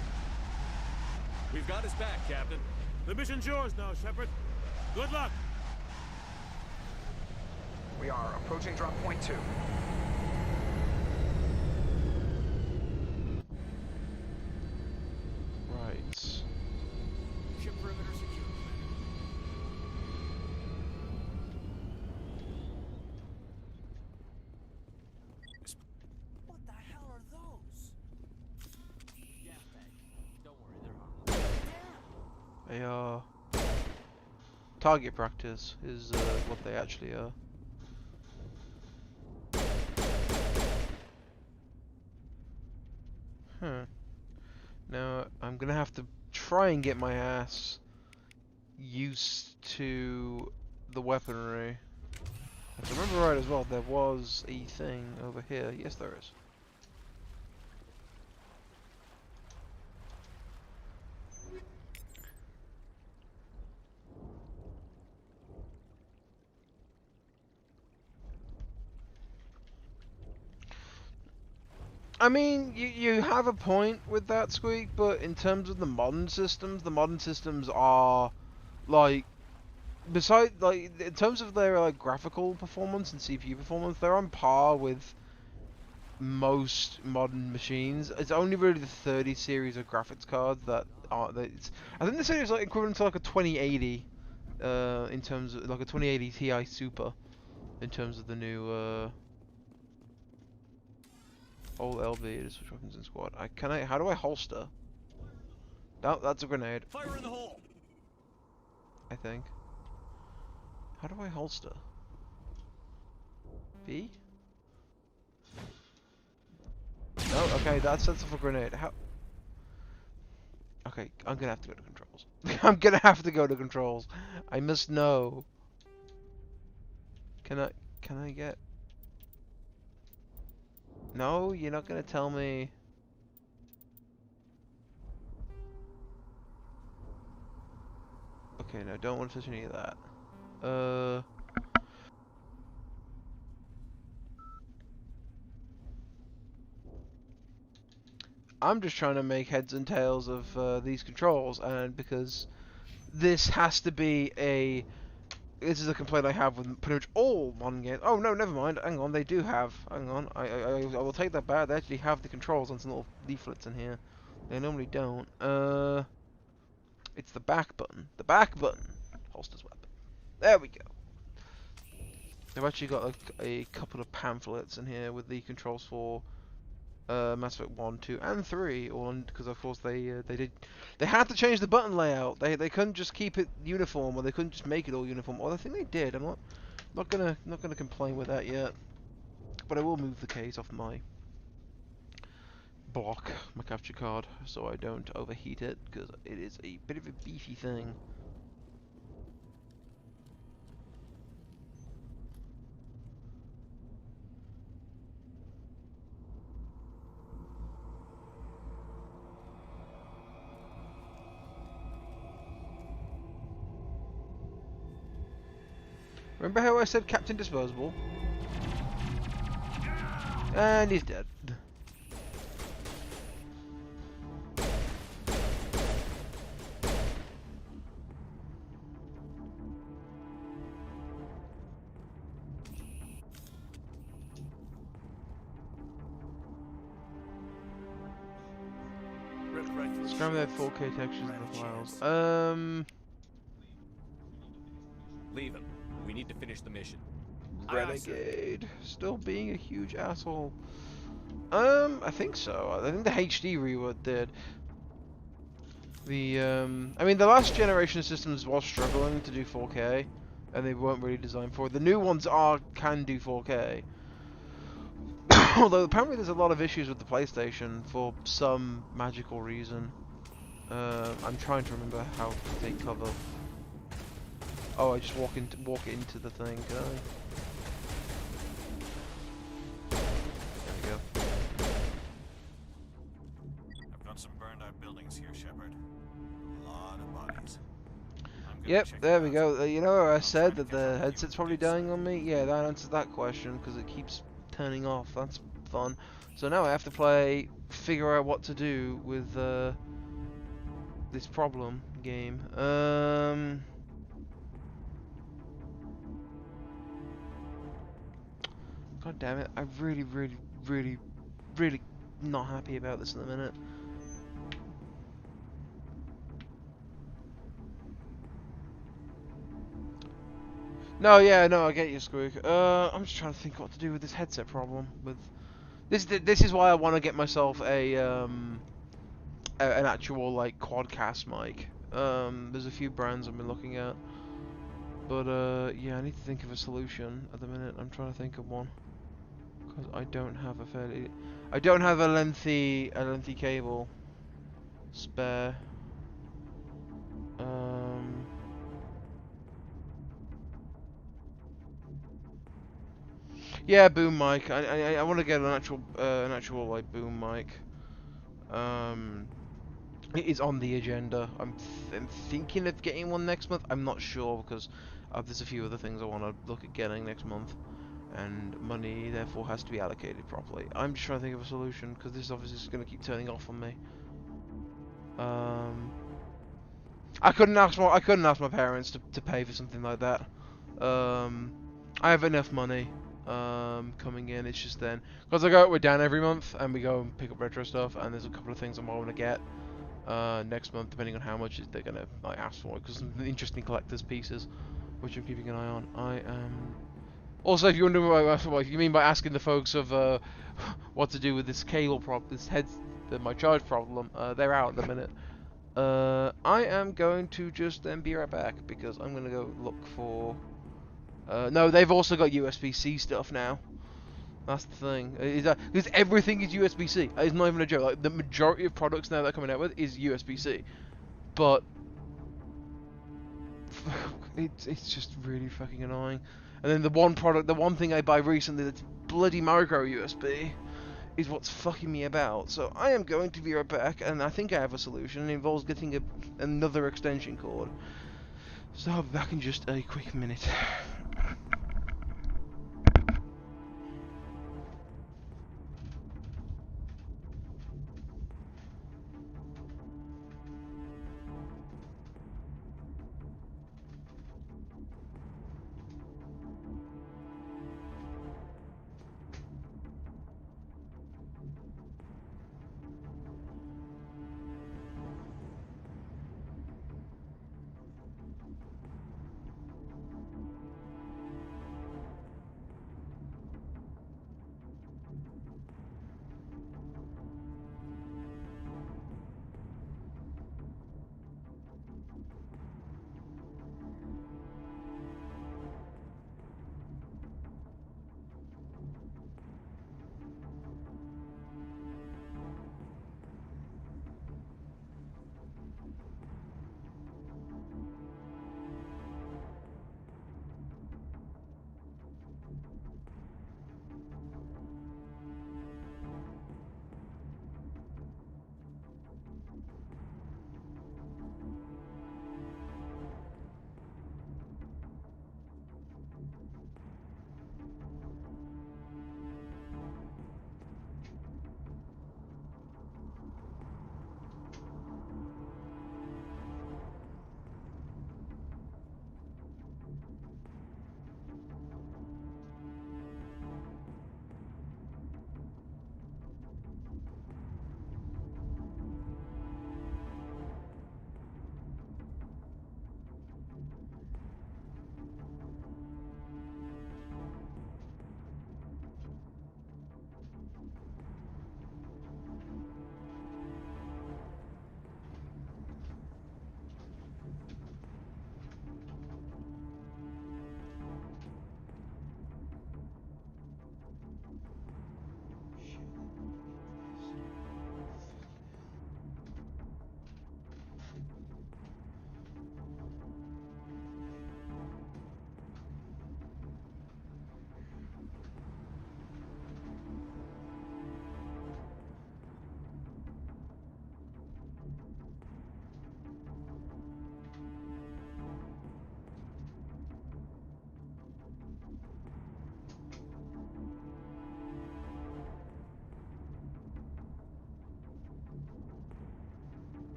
We've got his back, Captain. The mission's yours now, Shepard. Good luck. We are approaching drop point 2. Right. Ship perimeter secure. What the hell are those? Gas bag. Don't worry, they're harmless. They are. Target practice is what they actually are. Now, I'm gonna have to try and get my ass used to the weaponry. If I remember right as well, there was a thing over here. Yes, there is. I mean, you have a point with that, Squeak, but in terms of the modern systems are, like, in terms of their, like, graphical performance and CPU performance, they're on par with most modern machines. It's only really the 30 series of graphics cards that are, I think the series is, like, equivalent to, like, a 2080, in terms of, like, a 2080 Ti Super, in terms of the new, All LB is switch weapons in squad. How do I holster? No, that's a grenade. Fire in the hole! I think. How do I holster? B? No, okay, that sets off a grenade. How? Okay, I'm gonna have to go to controls. I'm gonna have to go to controls. I must know. Can I get? No, you're not gonna tell me. Okay, no, don't want to touch any of that. I'm just trying to make heads and tails of these controls, and because this has to be a... This is a complaint I have with pretty much all modern games. Oh no, never mind. Hang on, they do have. Hang on, I will take that back. They actually have the controls on some little leaflets in here. They normally don't. It's the back button. The back button holsters weapon. There we go. They've actually got a couple of pamphlets in here with the controls for Mass Effect 1, 2, and 3, all on, because of course they had to change the button layout. They couldn't just keep it uniform, or they couldn't just make it all uniform. Well, I think they did. I'm not gonna complain with that yet, but I will move the case off my block my capture card so I don't overheat it, because it is a bit of a beefy thing. Remember how I said Captain Disposable? And he's dead. Scram that 4K textures in the files. Leave him. We need to finish the mission. Renegade. Still being a huge asshole. I think so. I think the HD rework did. I mean, the last generation of systems was struggling to do 4K, and they weren't really designed for it. The new ones can do 4K. Although apparently there's a lot of issues with the PlayStation for some magical reason. I'm trying to remember how they cover. Oh, I just walk into the thing, can I? There we go. I've got some burned out buildings here, Shepard. A lot of bodies. Yep, there we go. You know where I said that the headset's probably dying on me? Yeah, that answers that question, because it keeps turning off. That's fun. So now I have to figure out what to do with this problem game. God damn it, I'm really not happy about this in a minute. No, yeah, no, I get you, Squeak. I'm just trying to think what to do with this headset problem. With this is why I want to get myself an actual like quadcast mic. There's a few brands I've been looking at, but yeah, I need to think of a solution at the minute. I'm trying to think of one because I don't have a lengthy cable spare. Yeah, boom mic. I want to get an actual like boom mic. It is on the agenda. I'm thinking of getting one next month. I'm not sure because there's a few other things I want to look at getting next month, and money therefore has to be allocated properly. I'm just trying to think of a solution because this obviously is going to keep turning off on me. I couldn't ask my parents to pay for something like that. I have enough money coming in. It's just then because I go out with Dan every month and we go and pick up retro stuff, and there's a couple of things I want to get next month, depending on how much they're gonna like ask for, because some interesting collector's pieces, which I'm keeping an eye on. I am also, if you're wondering what you mean by asking the folks of what to do with this cable my charge problem, they're out at the minute. I am going to just then be right back because I'm gonna go look for. No, they've also got USB-C stuff now. That's the thing. Because everything is USB-C. It's not even a joke. Like the majority of products now that are coming out with is USB-C. But it's just really fucking annoying. And then the one thing I buy recently that's bloody micro USB is what's fucking me about. So I am going to be right back, and I think I have a solution. It involves getting another extension cord. So I'll be back in just a quick minute.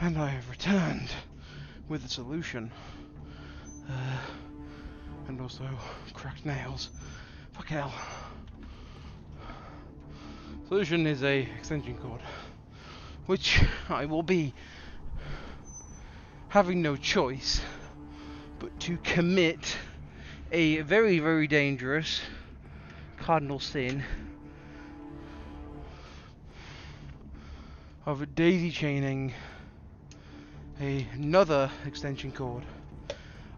And I have returned with a solution. And also cracked nails. Fuck hell. Solution is a extension cord, which I will be having no choice but to commit a very, very dangerous cardinal sin of daisy chaining another extension cord.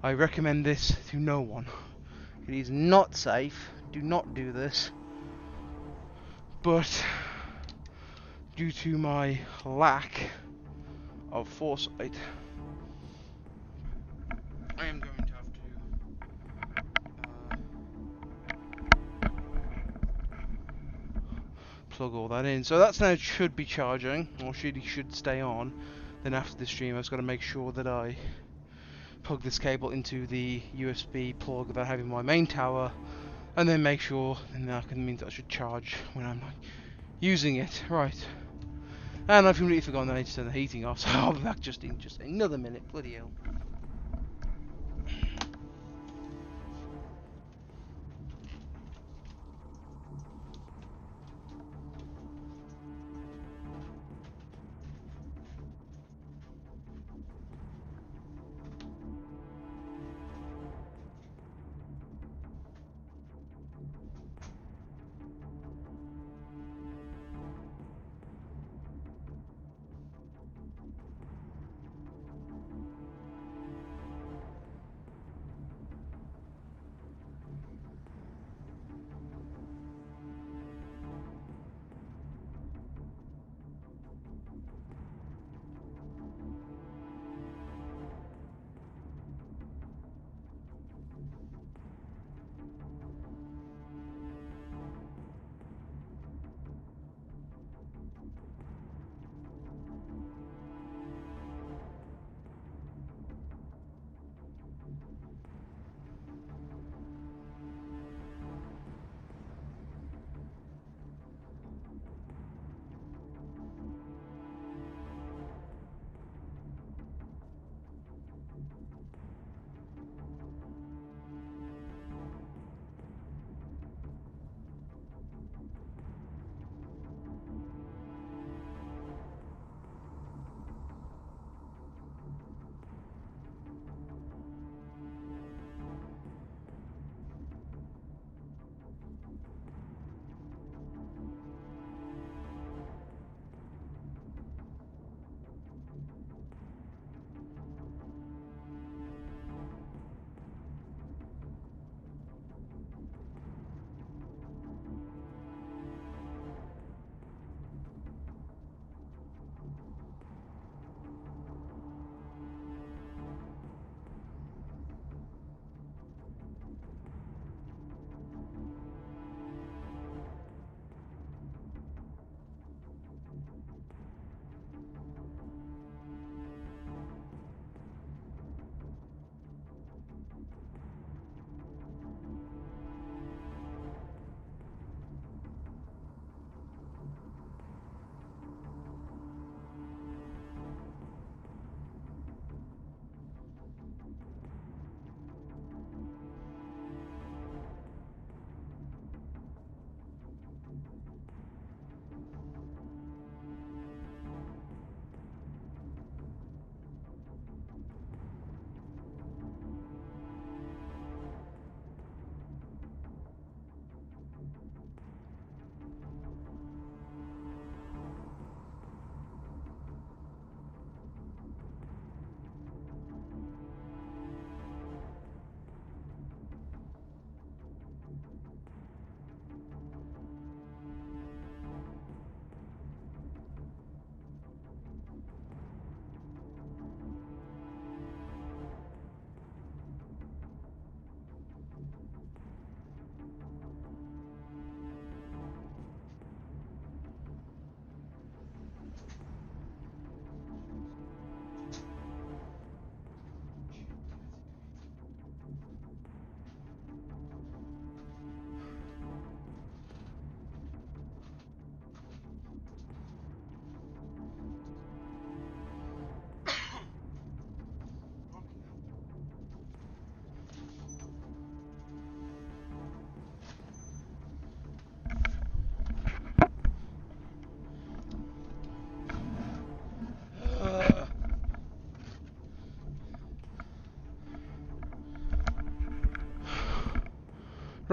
I recommend this to no one. It is not safe. Do not do this. But due to my lack of foresight, I am going to have to plug all that in. So that's now should be charging, or should stay on. Then after the stream, I've just got to make sure that I plug this cable into the USB plug that I have in my main tower, and then make sure, and that means that I should charge when I'm not using it. Right. And I've completely forgotten that I need to turn the heating off, so I'll be back just in just another minute. Bloody hell.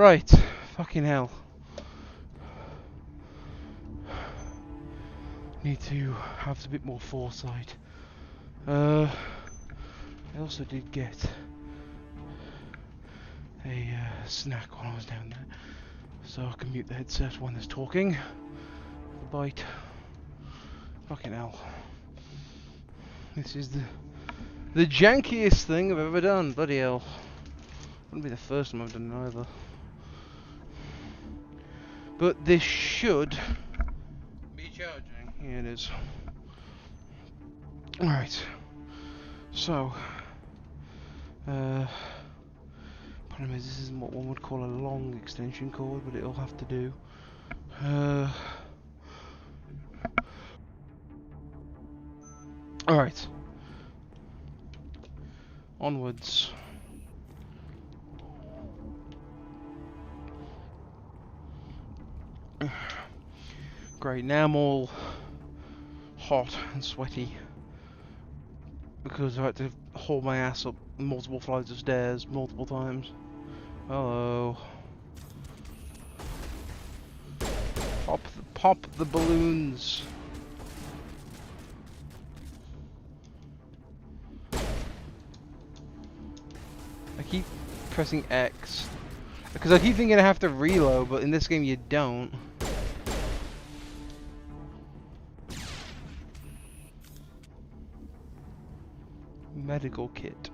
Right, fucking hell. Need to have a bit more foresight. I also did get a snack while I was down there, so I can mute the headset when there's talking. The bite. Fucking hell. This is the jankiest thing I've ever done. Bloody hell. Wouldn't be the first time I've done it either. But this should be charging. Here it is. Alright. So, problem is this isn't what one would call a long extension cord, but it'll have to do. Alright. Onwards. Great, now I'm all hot and sweaty because I had to haul my ass up multiple flights of stairs multiple times. Hello. Pop the balloons. I keep pressing X because I keep thinking I have to reload, but in this game you don't. Medical kit.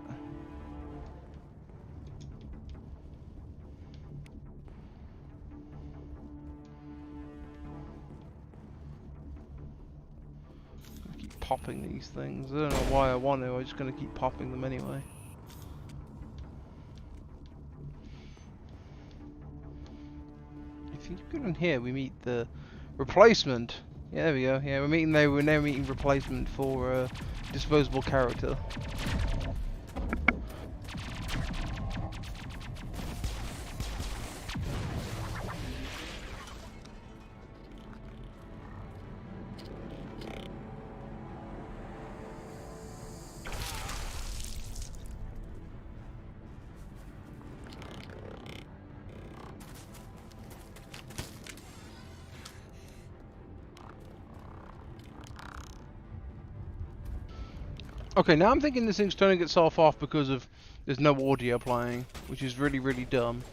I keep popping these things. I don't know why I want to, I'm just gonna keep popping them anyway. If you get on here, we meet the replacement. Yeah, there we go. Yeah, we're now meeting replacement for disposable character. Okay, now I'm thinking this thing's turning itself off because of there's no audio playing, which is really, really dumb.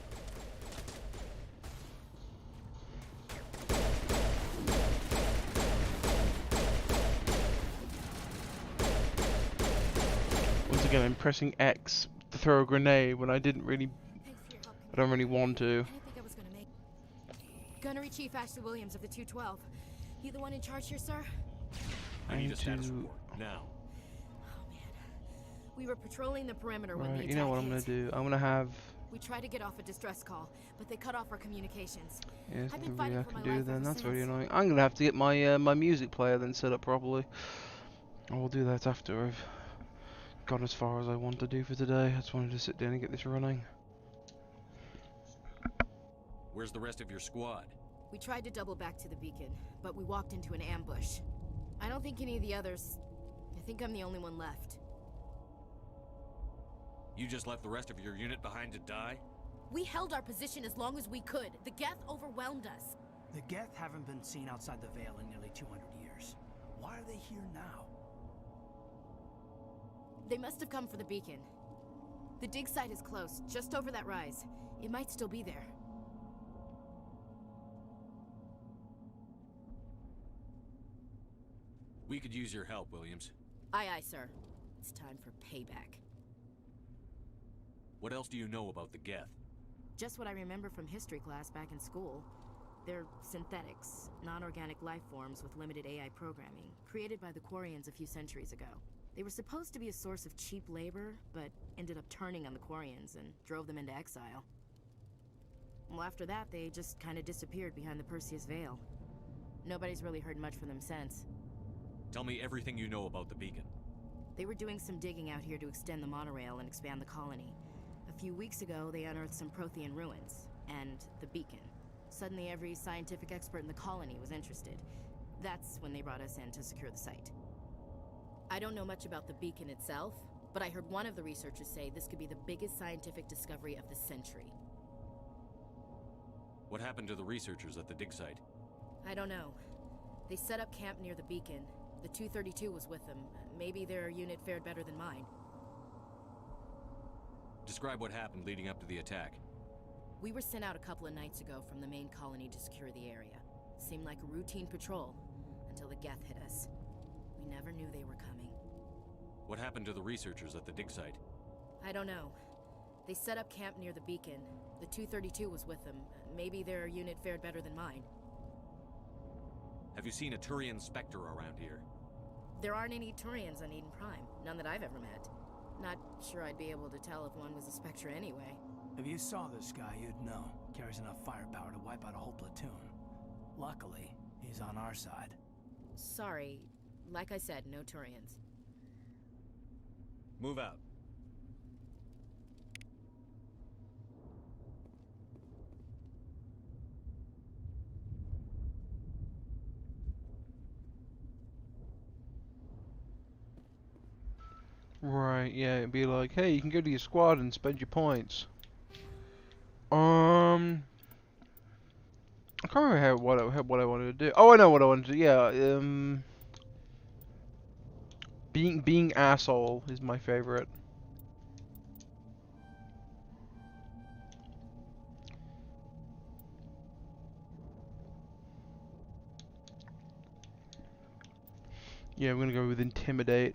Once again, I'm pressing X to throw a grenade when I don't really want to. I didn't think I was gonna make. Gunnery Chief Ashley Williams of the 212. You the one in charge here, sir? I need a status report now. We were patrolling the perimeter when the attack you know what I'm gonna do? I'm gonna have. We tried to get off a distress call, but they cut off our communications. Yeah, I've been nothing fighting I for can my do life then. ever That's very since. annoying. I'm gonna have to get my my music player then set up properly. I will do that after I've got as far as I want to do for today. I just wanted to sit down and get this running. Where's the rest of your squad? We tried to double back to the beacon, but we walked into an ambush. I don't think any of the others. I think I'm the only one left. You just left the rest of your unit behind to die? We held our position as long as we could. The Geth overwhelmed us. The Geth haven't been seen outside the Veil in nearly 200 years. Why are they here now? They must have come for the beacon. The dig site is close, just over that rise. It might still be there. We could use your help, Williams. Aye, aye, sir. It's time for payback. What else do you know about the Geth? Just what I remember from history class back in school. They're synthetics, non-organic life forms with limited AI programming, created by the Quarians a few centuries ago. They were supposed to be a source of cheap labor, but ended up turning on the Quarians and drove them into exile. Well, after that, they just kind of disappeared behind the Perseus Veil. Nobody's really heard much from them since. Tell me everything you know about the beacon. They were doing some digging out here to extend the monorail and expand the colony. A few weeks ago, they unearthed some Prothean ruins, and the beacon. Suddenly, every scientific expert in the colony was interested. That's when they brought us in to secure the site. I don't know much about the beacon itself, but I heard one of the researchers say this could be the biggest scientific discovery of the century. What happened to the researchers at the dig site? I don't know. They set up camp near the beacon. The 232 was with them. Maybe their unit fared better than mine. Describe what happened leading up to the attack. We were sent out a couple of nights ago from the main colony to secure the area. Seemed like a routine patrol, until the Geth hit us. We never knew they were coming. What happened to the researchers at the dig site? I don't know. They set up camp near the beacon. The 232 was with them. Maybe their unit fared better than mine. Have you seen a Turian Spectre around here? There aren't any Turians on Eden Prime. None that I've ever met. Not sure I'd be able to tell if one was a Spectre anyway. If you saw this guy, you'd know. Carries enough firepower to wipe out a whole platoon. Luckily, he's on our side. Sorry. Like I said, no Turians. Move out. Right, yeah, it'd be like, hey, you can go to your squad and spend your points. I can't remember what I wanted to do. Oh, I know what I wanted to do. Yeah, being asshole is my favorite. Yeah, I'm gonna go with intimidate.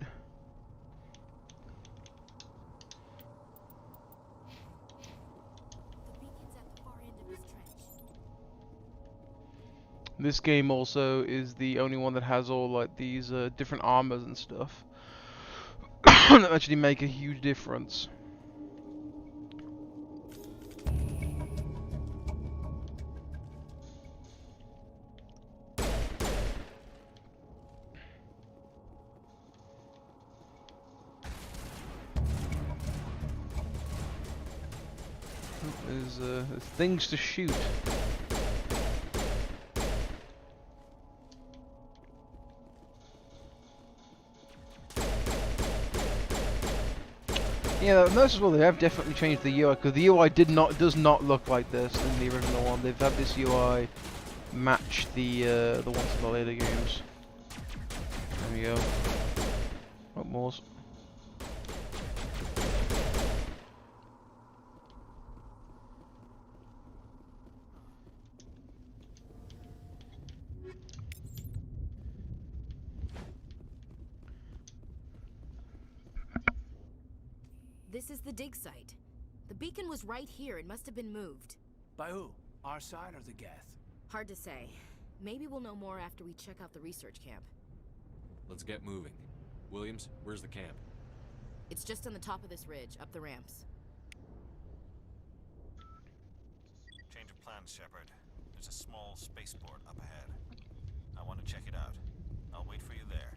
This game also is the only one that has all like these different armors and stuff that actually make a huge difference. There's things to shoot. Yeah, most as well they have definitely changed the UI, because the UI does not look like this in the original one. They've had this UI match the ones in the later games. There we go. What more? This is the dig site. The beacon was right here. It must have been moved. By who? Our side or the Geth? Hard to say. Maybe we'll know more after we check out the research camp. Let's get moving. Williams, where's the camp? It's just on the top of this ridge, up the ramps. Change of plans, Shepard. There's a small spaceport up ahead. I want to check it out. I'll wait for you there.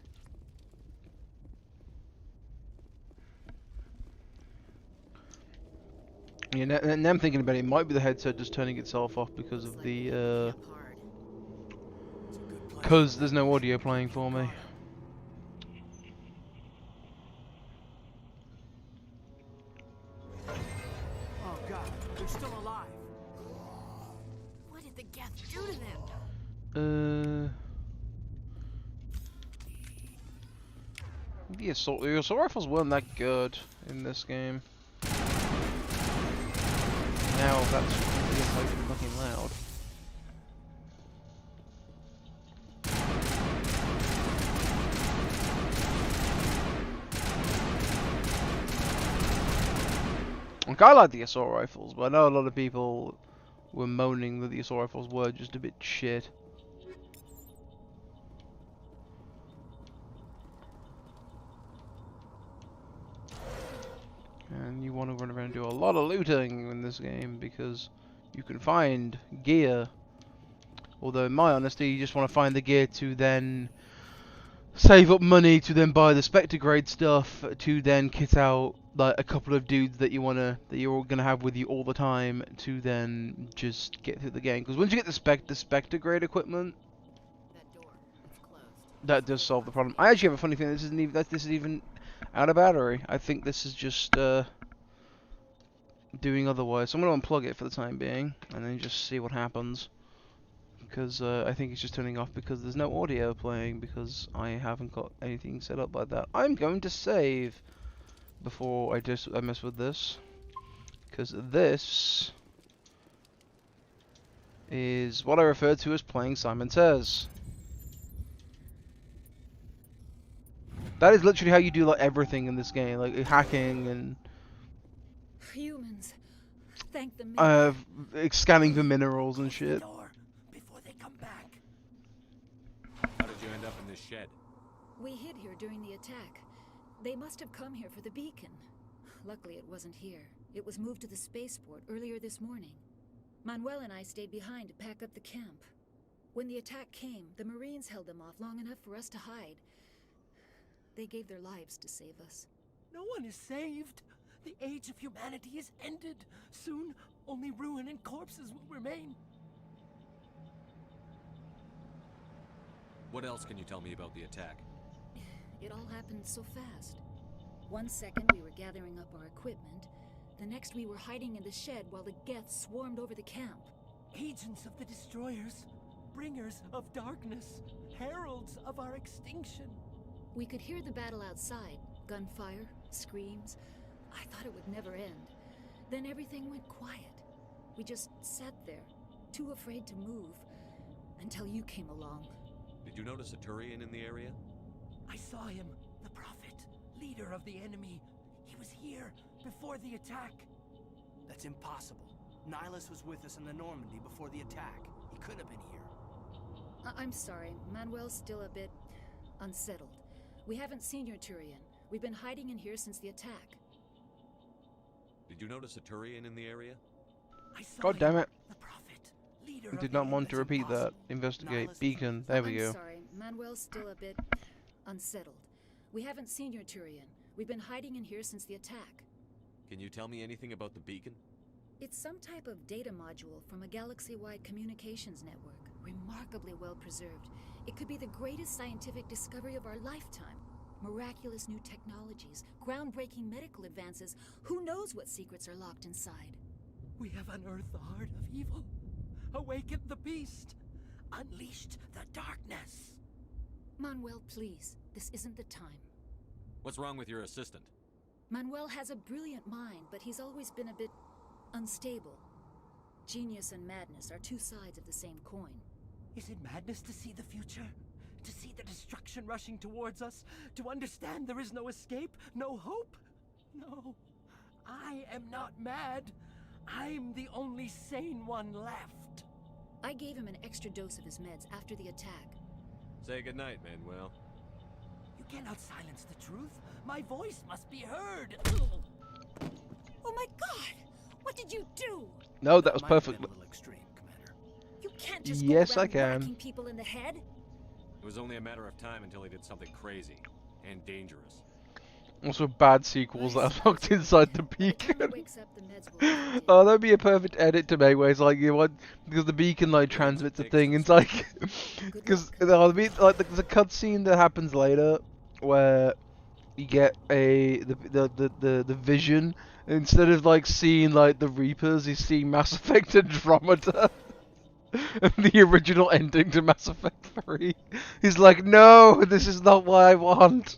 Yeah, now I'm thinking about it, it might be the headset just turning itself off because of the, because there's no audio playing for me. Oh god, they're still alive. What did the Geth do to them? The assault rifles weren't that good in this game. Now that's really fucking loud. Like, I like the assault rifles, but I know a lot of people were moaning that the assault rifles were just a bit shit. And you want to run around and do a lot of looting in this game because you can find gear. Although, in my honesty, you just want to find the gear to then save up money to then buy the Spectre grade stuff to then kit out like a couple of dudes that you're gonna have with you all the time to then just get through the game. Because once you get the Spectre grade equipment, that does solve the problem. I actually have a funny thing. This is even out of battery. I think this is just doing otherwise. So I'm going to unplug it for the time being, and then just see what happens. Because I think it's just turning off because there's no audio playing, because I haven't got anything set up like that. I'm going to save before I mess with this, because this is what I refer to as playing Simon Says. That is literally how you do like everything in this game, like hacking and humans. Thank the scanning for minerals and shit. Before they come back. How did you end up in this shed? We hid here during the attack. They must have come here for the beacon. Luckily it wasn't here. It was moved to the spaceport earlier this morning. Manuel and I stayed behind to pack up the camp. When the attack came, the Marines held them off long enough for us to hide. They gave their lives to save us. No one is saved. The age of humanity is ended. Soon, only ruin and corpses will remain. What else can you tell me about the attack? It all happened so fast. 1 second we were gathering up our equipment. The next we were hiding in the shed while the Geths swarmed over the camp. Agents of the destroyers, bringers of darkness, heralds of our extinction. We could hear the battle outside. Gunfire, screams. I thought it would never end. Then everything went quiet. We just sat there, too afraid to move, until you came along. Did you notice a Turian in the area? I saw him, the Prophet, leader of the enemy. He was here before the attack. That's impossible. Nihilus was with us in the Normandy before the attack. He couldn't have been here. I'm sorry. Manuel's still a bit unsettled. We haven't seen your Turian. We've been hiding in here since the attack. Did you notice a Turian in the area? God damn it. The Prophet, leader I did not want to repeat that. Investigate. Beacon. There we go. I'm sorry. Manuel's still a bit unsettled. We haven't seen your Turian. We've been hiding in here since the attack. Can you tell me anything about the beacon? It's some type of data module from a galaxy-wide communications network. Remarkably well preserved. It could be the greatest scientific discovery of our lifetime. Miraculous new technologies, groundbreaking medical advances. Who knows what secrets are locked inside? We have unearthed the heart of evil, awakened the beast, unleashed the darkness. Manuel, please. This isn't the time. What's wrong with your assistant? Manuel has a brilliant mind, but he's always been a bit unstable. Genius and madness are two sides of the same coin. Is it madness to see the future? To see the destruction rushing towards us? To understand there is no escape? No hope? No. I am not mad. I'm the only sane one left. I gave him an extra dose of his meds after the attack. Say goodnight, Manuel. You cannot silence the truth. My voice must be heard. Oh my God! What did you do? No, that was perfect. You can't just yes, go around I can. whacking people in the head. It was only a matter of time until he did something crazy and dangerous. Also, bad sequels that are locked inside the beacon. Oh, that'd be a perfect edit to make, where it's like you want, because the beacon like transmits a thing. It's like because like there's a cutscene that happens later where you get the vision. Instead of like seeing like the Reapers, he's seeing Mass Effect Andromeda. And the original ending to Mass Effect 3. He's like, no, this is not what I want.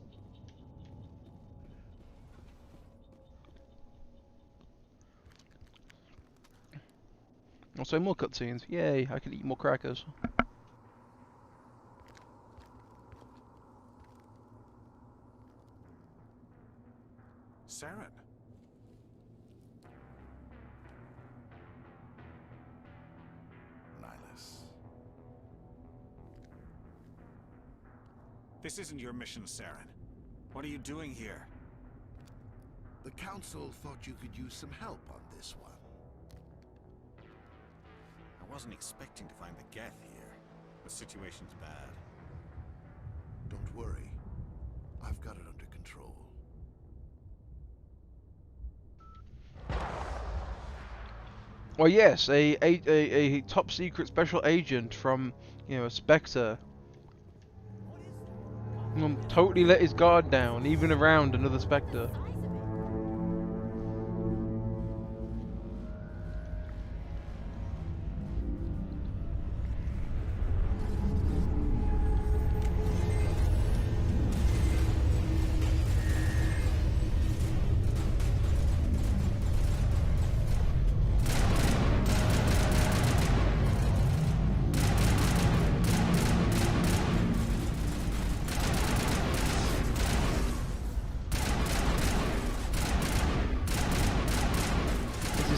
Also, more cutscenes. Yay, I can eat more crackers. Saren. This isn't your mission, Saren. What are you doing here? The Council thought you could use some help on this one. I wasn't expecting to find the Geth here. The situation's bad. Don't worry. I've got it under control. Well, yes, a top secret special agent from, you know, Spectre. Totally let his guard down, even around another Spectre.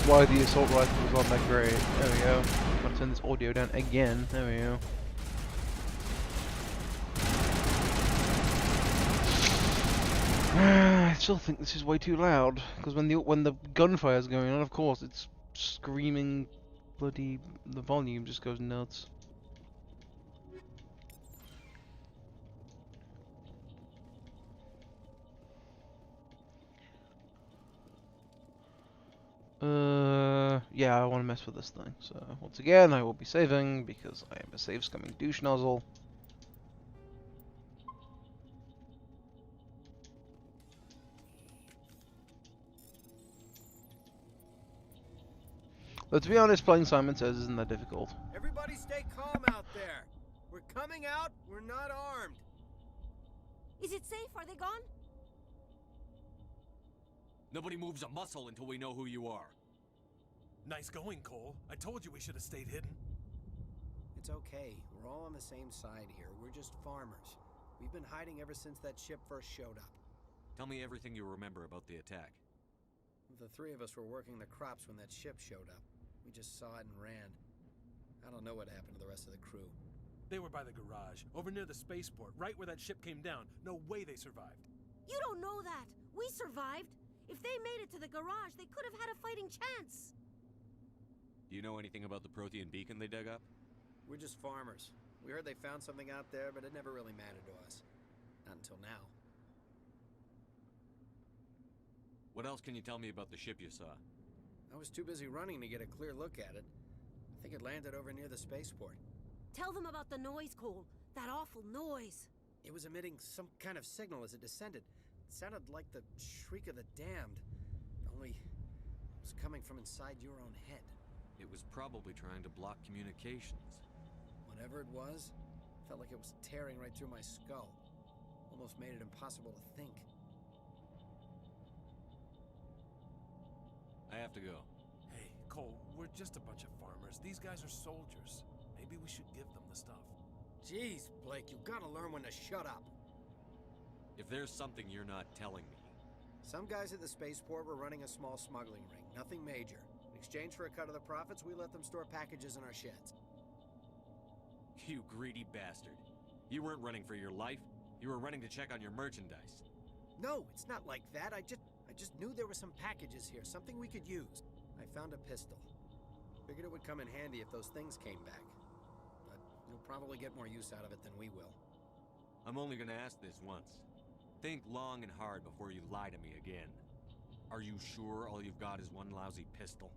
why the assault rifles aren't that great. There we go. Gotta turn this audio down again. There we go. I still think this is way too loud, because when the gunfire is going on, of course it's screaming, bloody, the volume just goes nuts. Yeah, I want to mess with this thing. So once again, I will be saving because I am a save-scumming douche nozzle. But to be honest, playing Simon Says isn't that difficult. Everybody stay calm out there. We're coming out. We're not armed. Is it safe? Are they gone? Nobody moves a muscle until we know who you are. Nice going, Cole. I told you we should have stayed hidden. It's okay. We're all on the same side here. We're just farmers. We've been hiding ever since that ship first showed up. Tell me everything you remember about the attack. The three of us were working the crops when that ship showed up. We just saw it and ran. I don't know what happened to the rest of the crew. They were by the garage, over near the spaceport, right where that ship came down. No way they survived. You don't know that. We survived. If they made it to the garage, they could have had a fighting chance. Do you know anything about the Prothean beacon they dug up? We're just farmers. We heard they found something out there, but it never really mattered to us. Not until now. What else can you tell me about the ship you saw? I was too busy running to get a clear look at it. I think it landed over near the spaceport. Tell them about the noise, Cole. That awful noise. It was emitting some kind of signal as it descended. It sounded like the shriek of the damned. Only it was coming from inside your own head. It was probably trying to block communications. Whatever it was, felt like it was tearing right through my skull. Almost made it impossible to think. I have to go. Hey, Cole, we're just a bunch of farmers. These guys are soldiers. Maybe we should give them the stuff. Jeez, Blake, you gotta learn when to shut up. If there's something you're not telling me... Some guys at the spaceport were running a small smuggling ring. Nothing major. In exchange for a cut of the profits, we let them store packages in our sheds. You greedy bastard. You weren't running for your life. You were running to check on your merchandise. No, it's not like that. I just knew there were some packages here, something we could use. I found a pistol. Figured it would come in handy if those things came back. But you'll probably get more use out of it than we will. I'm only gonna ask this once. Think long and hard before you lie to me again. Are you sure all you've got is one lousy pistol?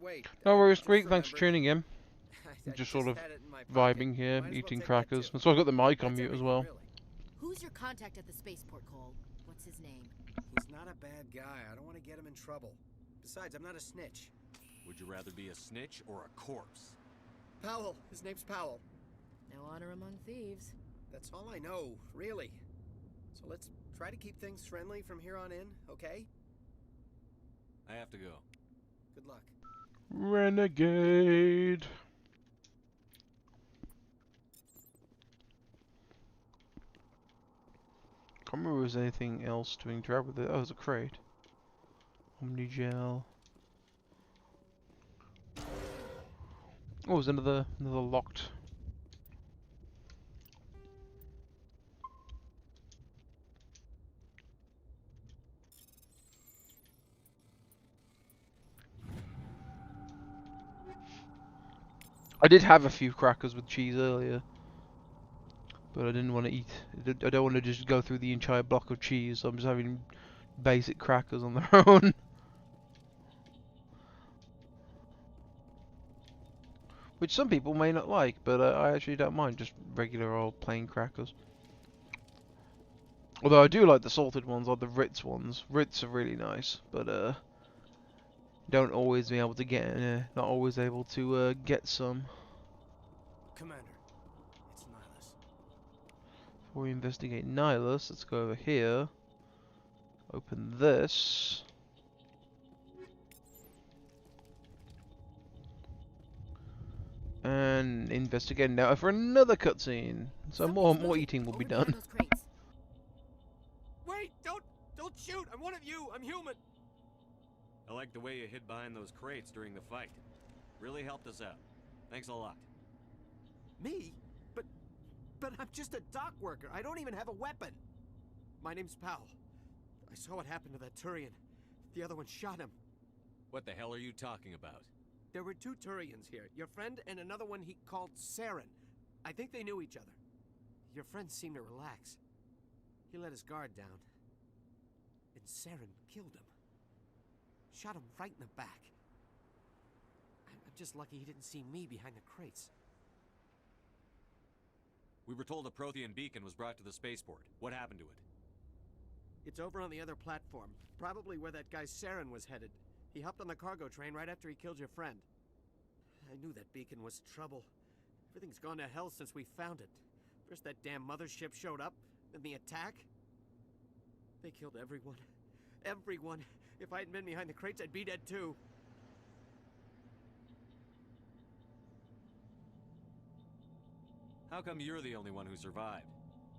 Wait. No worries, Greek. Thanks for tuning in. Just sort of vibing here, eating crackers. That's why I've got the mic on mute as well. Who's your contact at the spaceport, Cole? What's his name? He's not a bad guy. I don't want to get him in trouble. Besides, I'm not a snitch. Would you rather be a snitch or a corpse? Powell. His name's Powell. No honor among thieves. That's all I know, really. So let's try to keep things friendly from here on in, okay? I have to go. Good luck. Renegade. Can't remember if there's anything else to interact with it. Oh, there's a crate. Omnigel. Oh, there's another locked. I did have a few crackers with cheese earlier, but I didn't want to eat. I don't want to just go through the entire block of cheese, so I'm just having basic crackers on their own. Which some people may not like, but I actually don't mind just regular old plain crackers. Although I do like the salted ones, or the Ritz ones. Ritz are really nice, but don't always be able to get, not always able to get some. Commander, it's Nihilus. Before we investigate Nihilus, let's go over here. Open this. And investigate now for another cutscene. So more eating will be done. Wait, Don't shoot! I'm one of you! I'm human! I like the way you hid behind those crates during the fight. Really helped us out. Thanks a lot. Me? But I'm just a dock worker. I don't even have a weapon. My name's Powell. I saw what happened to that Turian. The other one shot him. What the hell are you talking about? There were 2 Turians here. Your friend and another one he called Saren. I think they knew each other. Your friend seemed to relax. He let his guard down. And Saren killed him. Shot him right in the back. I'm just lucky he didn't see me behind the crates. We were told a Prothean beacon was brought to the spaceport. What happened to it? It's over on the other platform. Probably where that guy Saren was headed. He hopped on the cargo train right after he killed your friend. I knew that beacon was trouble. Everything's gone to hell since we found it. First that damn mothership showed up, then the attack. They killed everyone. Everyone. If I hadn't been behind the crates, I'd be dead too. How come you're the only one who survived?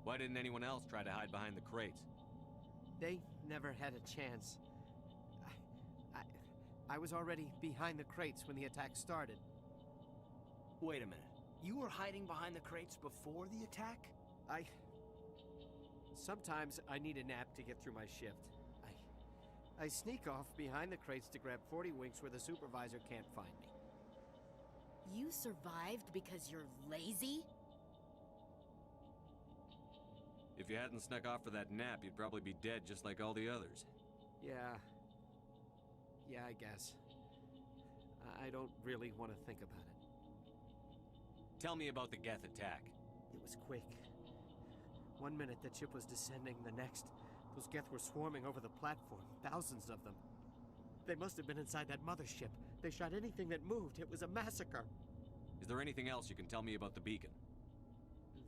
Why didn't anyone else try to hide behind the crates? They never had a chance. I was already behind the crates when the attack started. Wait a minute. You were hiding behind the crates before the attack? Sometimes I need a nap to get through my shift. I sneak off behind the crates to grab 40 winks where the supervisor can't find me. You survived because you're lazy? If you hadn't snuck off for that nap, you'd probably be dead just like all the others. Yeah, I guess. I don't really want to think about it. Tell me about the Geth attack. It was quick. 1 minute the ship was descending, the next, those Geth were swarming over the platform, thousands of them. They must have been inside that mothership. They shot anything that moved. It was a massacre. Is there anything else you can tell me about the beacon?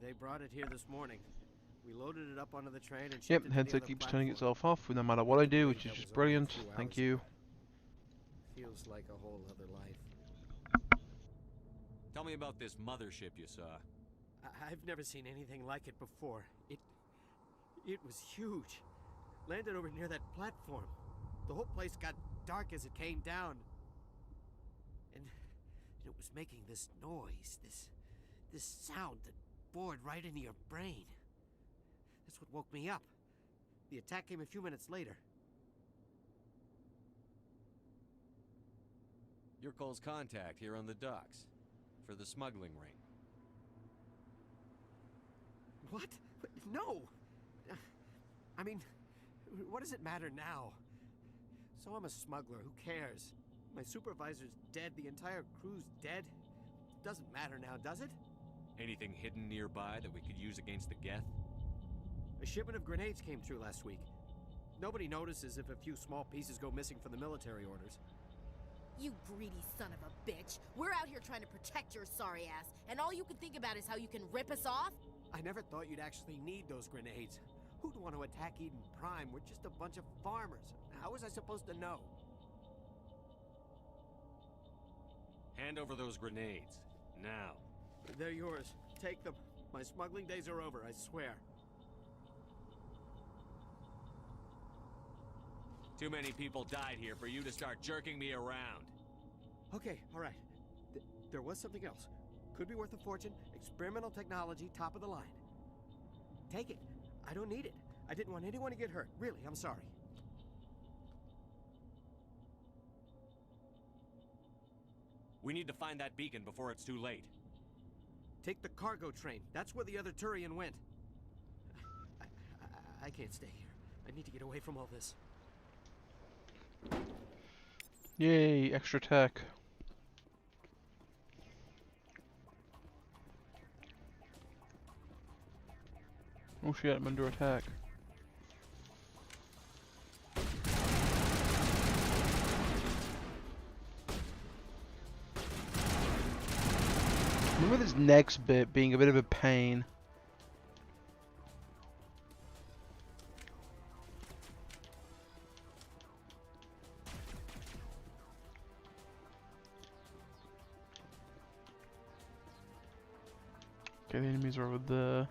They brought it here this morning. We loaded it up onto the train and Yep, shipped it hence to it the keeps other turning platform. itself off no matter what I do, which is just brilliant. Thank you. Feels like a whole other life. Tell me about this mothership you saw. I've never seen anything like it before. It was huge. Landed over near that platform. The whole place got dark as it came down. And it was making this noise, this sound that bored right into your brain. That's what woke me up. The attack came a few minutes later. You're Cole's contact here on the docks. For the smuggling ring. What? No! I mean, what does it matter now? So I'm a smuggler, who cares? My supervisor's dead, the entire crew's dead. Doesn't matter now, does it? Anything hidden nearby that we could use against the Geth? A shipment of grenades came through last week. Nobody notices if a few small pieces go missing for the military orders. You greedy son of a bitch. We're out here trying to protect your sorry ass, and all you can think about is how you can rip us off? I never thought you'd actually need those grenades. Who'd want to attack Eden Prime? We're just a bunch of farmers. How was I supposed to know? Hand over those grenades. Now. They're yours. Take them. My smuggling days are over, I swear. Too many people died here for you to start jerking me around. Okay, all right. There was something else. Could be worth a fortune. Experimental technology, top of the line. Take it. I don't need it. I didn't want anyone to get hurt. Really, I'm sorry. We need to find that beacon before it's too late. Take the cargo train. That's where the other Turian went. I can't stay here. I need to get away from all this. Yay, extra tech. Oh shit, I'm under attack. Remember this next bit being a bit of a pain. Okay, the enemies are over there.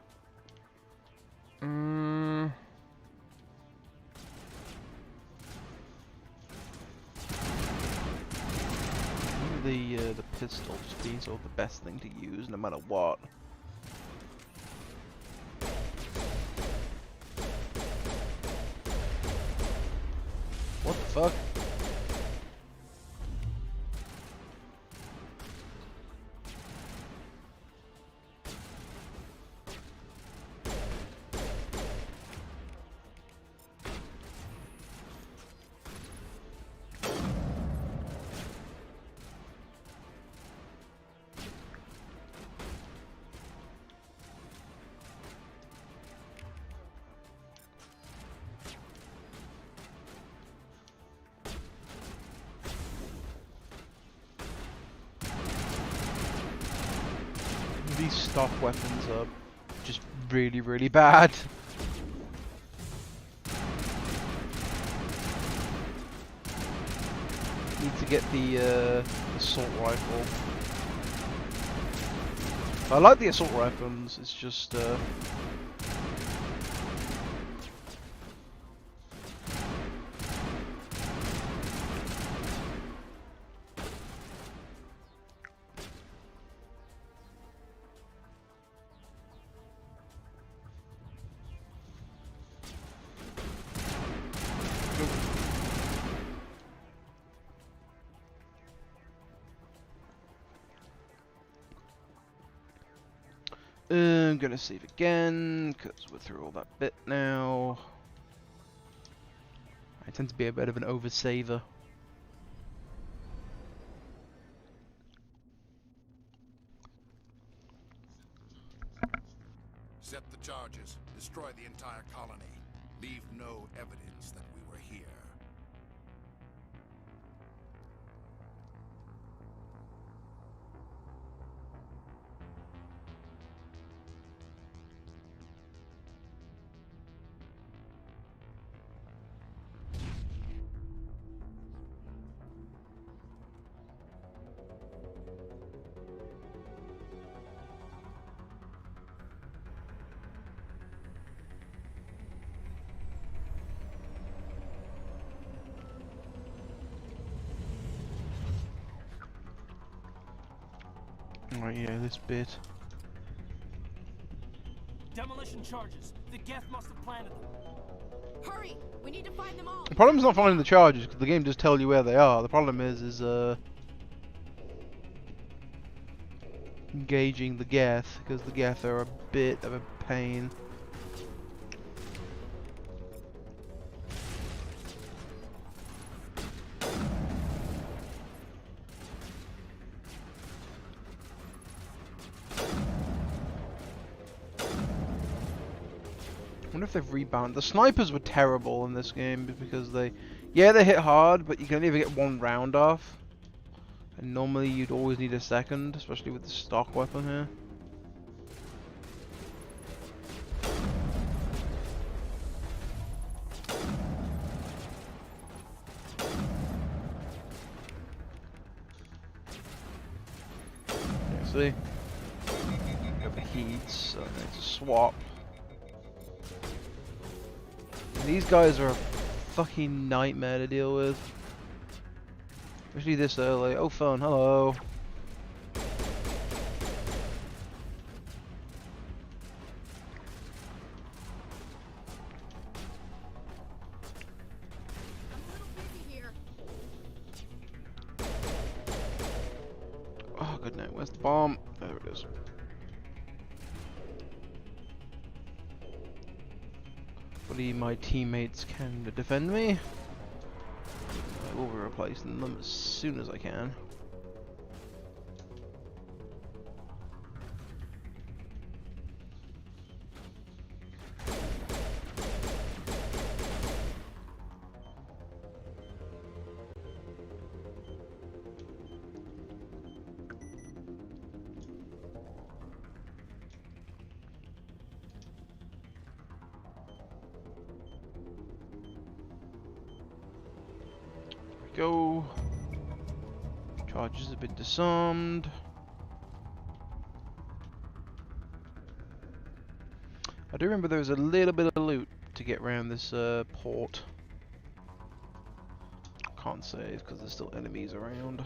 the pistol just being sort of the best thing to use no matter what. What the fuck? These stock weapons are just really, really bad. Need to get the assault rifle. I like the assault rifles, it's just I'm gonna save again, because we're through all that bit now. I tend to be a bit of an oversaver. Set the charges. Destroy the entire colony. Leave no evidence that we were here. Right, yeah, this bit. Demolition charges. The Geth must have planted them. Hurry! We need to find them all. The problem's not finding the charges, because the game does tell you where they are. The problem is engaging the Geth, because the Geth are a bit of a pain. I wonder if they've rebounded. The snipers were terrible in this game because they hit hard, but you can only ever get one round off. And normally you'd always need a second, especially with the stock weapon here. Yeah, see? Got the heats, so I need to swap. These guys are a fucking nightmare to deal with. Especially this early. Oh, phone, hello. Oh, good night. Where's the bomb? There it is. Hopefully my teammates can defend me. I will be replacing them as soon as I can. Go. Charges have been disarmed. I do remember there was a little bit of loot to get around this port. Can't save because there's still enemies around.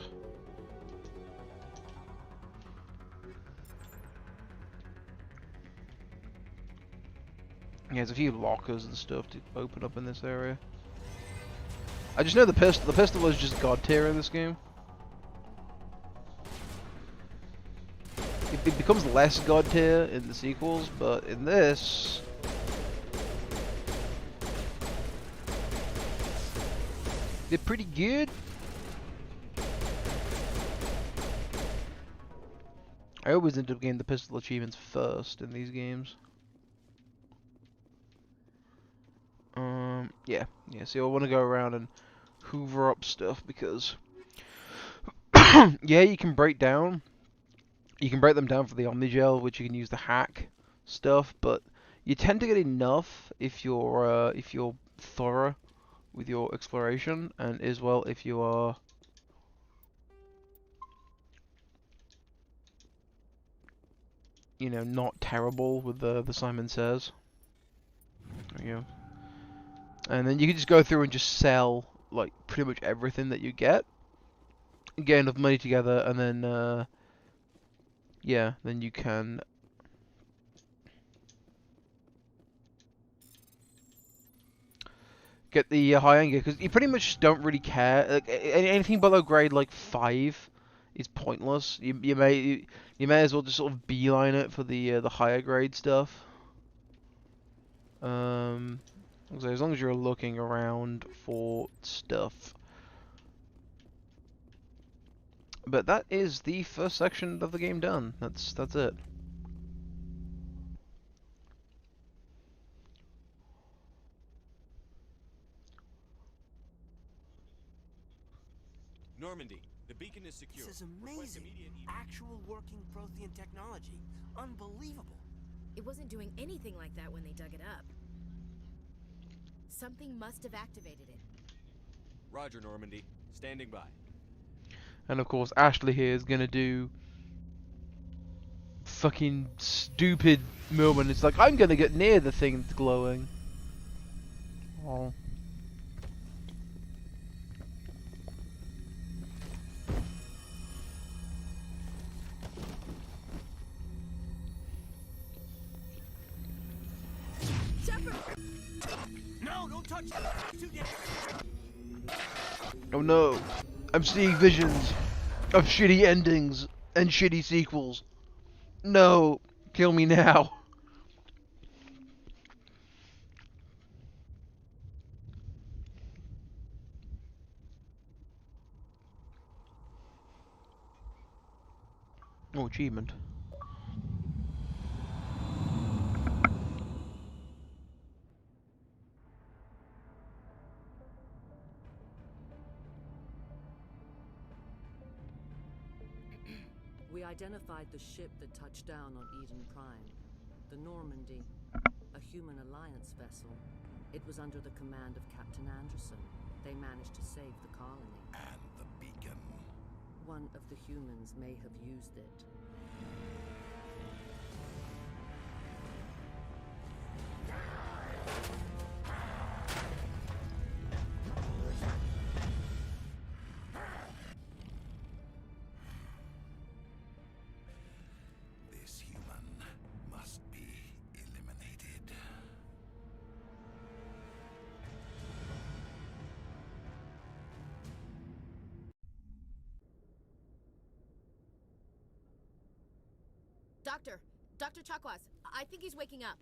Yeah, there's a few lockers and stuff to open up in this area. I just know the pistol is just god tier in this game. It becomes less god tier in the sequels, but in this, they're pretty good. I always end up getting the pistol achievements first in these games. Yeah. So I want to go around and hoover up stuff because, yeah, you can break them down for the Omnigel, which you can use to hack stuff, but you tend to get enough if you're thorough with your exploration, and as well if you are not terrible with the Simon Says. There you go. And then you can just go through and just sell like pretty much everything that you get enough money together, and then yeah, then you can get the high end gear, because you pretty much don't really care. Like anything below grade like 5 is pointless. You may as well just sort of beeline it for the higher grade stuff. So as long as you're looking around for stuff. But that is the first section of the game done. That's it. Normandy, the beacon is secure. This is amazing. Actual working Prothean technology. Unbelievable. It wasn't doing anything like that when they dug it up. Something must have activated it. Roger, Normandy. Standing by. And of course, Ashley here is gonna do fucking stupid moment. It's like, I'm gonna get near the thing that's glowing. Oh. No, don't touch it. Oh no, I'm seeing visions of shitty endings and shitty sequels. No, kill me now. Oh, achievement. We identified the ship that touched down on Eden Prime. The Normandy. A human alliance vessel. It was under the command of Captain Anderson. They managed to save the colony. And the beacon. One of the humans may have used it. This human must be eliminated. Dr. Chakwas, I think he's waking up.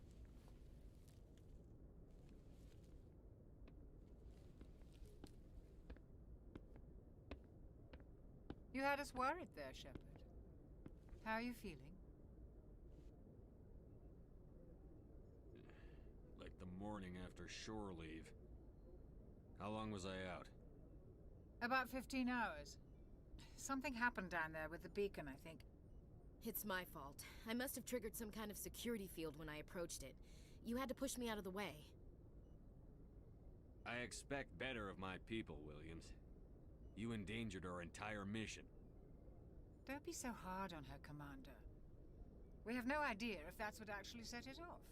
You had us worried there, Shepard. How are you feeling? Like the morning after shore leave. How long was I out? About 15 hours. Something happened down there with the beacon, I think. It's my fault. I must have triggered some kind of security field when I approached it. You had to push me out of the way. I expect better of my people, Williams. You endangered our entire mission. Don't be so hard on her, Commander. We have no idea if that's what actually set it off.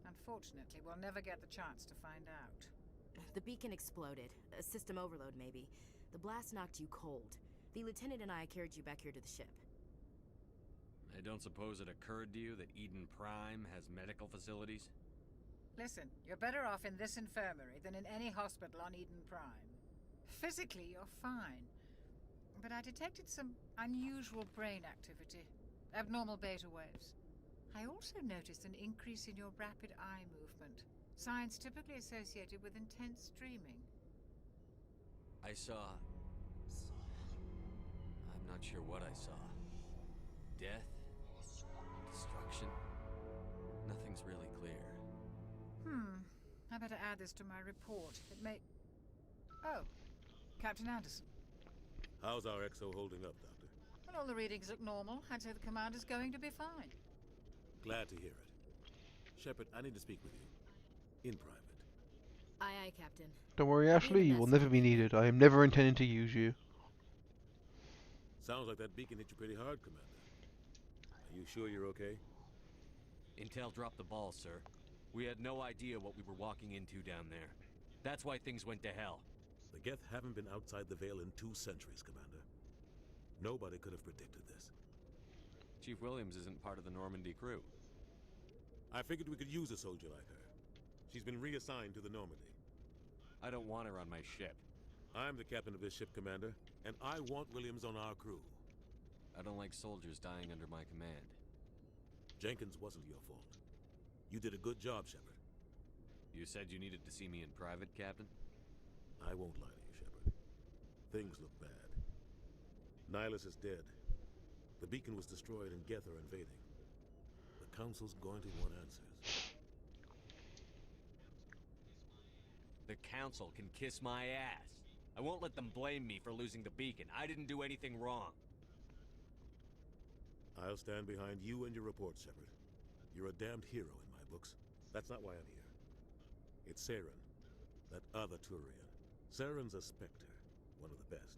Unfortunately, we'll never get the chance to find out. The beacon exploded. A system overload, maybe. The blast knocked you cold. The lieutenant and I carried you back here to the ship. I don't suppose it occurred to you that Eden Prime has medical facilities? Listen, you're better off in this infirmary than in any hospital on Eden Prime. Physically, you're fine. But I detected some unusual brain activity. Abnormal beta waves. I also noticed an increase in your rapid eye movement. Signs typically associated with intense dreaming. I saw... I'm not sure what I saw. Death? Destruction? Nothing's really clear. I better add this to my report. It may... Oh, Captain Anderson. How's our XO holding up, Doctor? Well, all the readings look normal. I'd say the commander's going to be fine. Glad to hear it. Shepard, I need to speak with you. In private. Aye, Captain. Don't worry, Ashley, you will never be needed. I am never intending to use you. Sounds like that beacon hit you pretty hard, Commander. Are you sure you're okay? Intel dropped the ball, sir. We had no idea what we were walking into down there. That's why things went to hell. The Geth haven't been outside the Veil in 2 centuries, Commander. Nobody could have predicted this. Chief Williams isn't part of the Normandy crew. I figured we could use a soldier like her. She's been reassigned to the Normandy. I don't want her on my ship. I'm the captain of this ship, Commander, and I want Williams on our crew. I don't like soldiers dying under my command. Jenkins wasn't your fault. You did a good job, Shepard. You said you needed to see me in private, Captain? I won't lie to you, Shepard. Things look bad. Nihilus is dead. The beacon was destroyed and Geth are invading. The Council's going to want answers. The Council can kiss my ass. I won't let them blame me for losing the beacon. I didn't do anything wrong. I'll stand behind you and your report, Shepard. You're a damned hero in my books. That's not why I'm here. It's Saren, that other Turian. Saren's a Spectre, one of the best,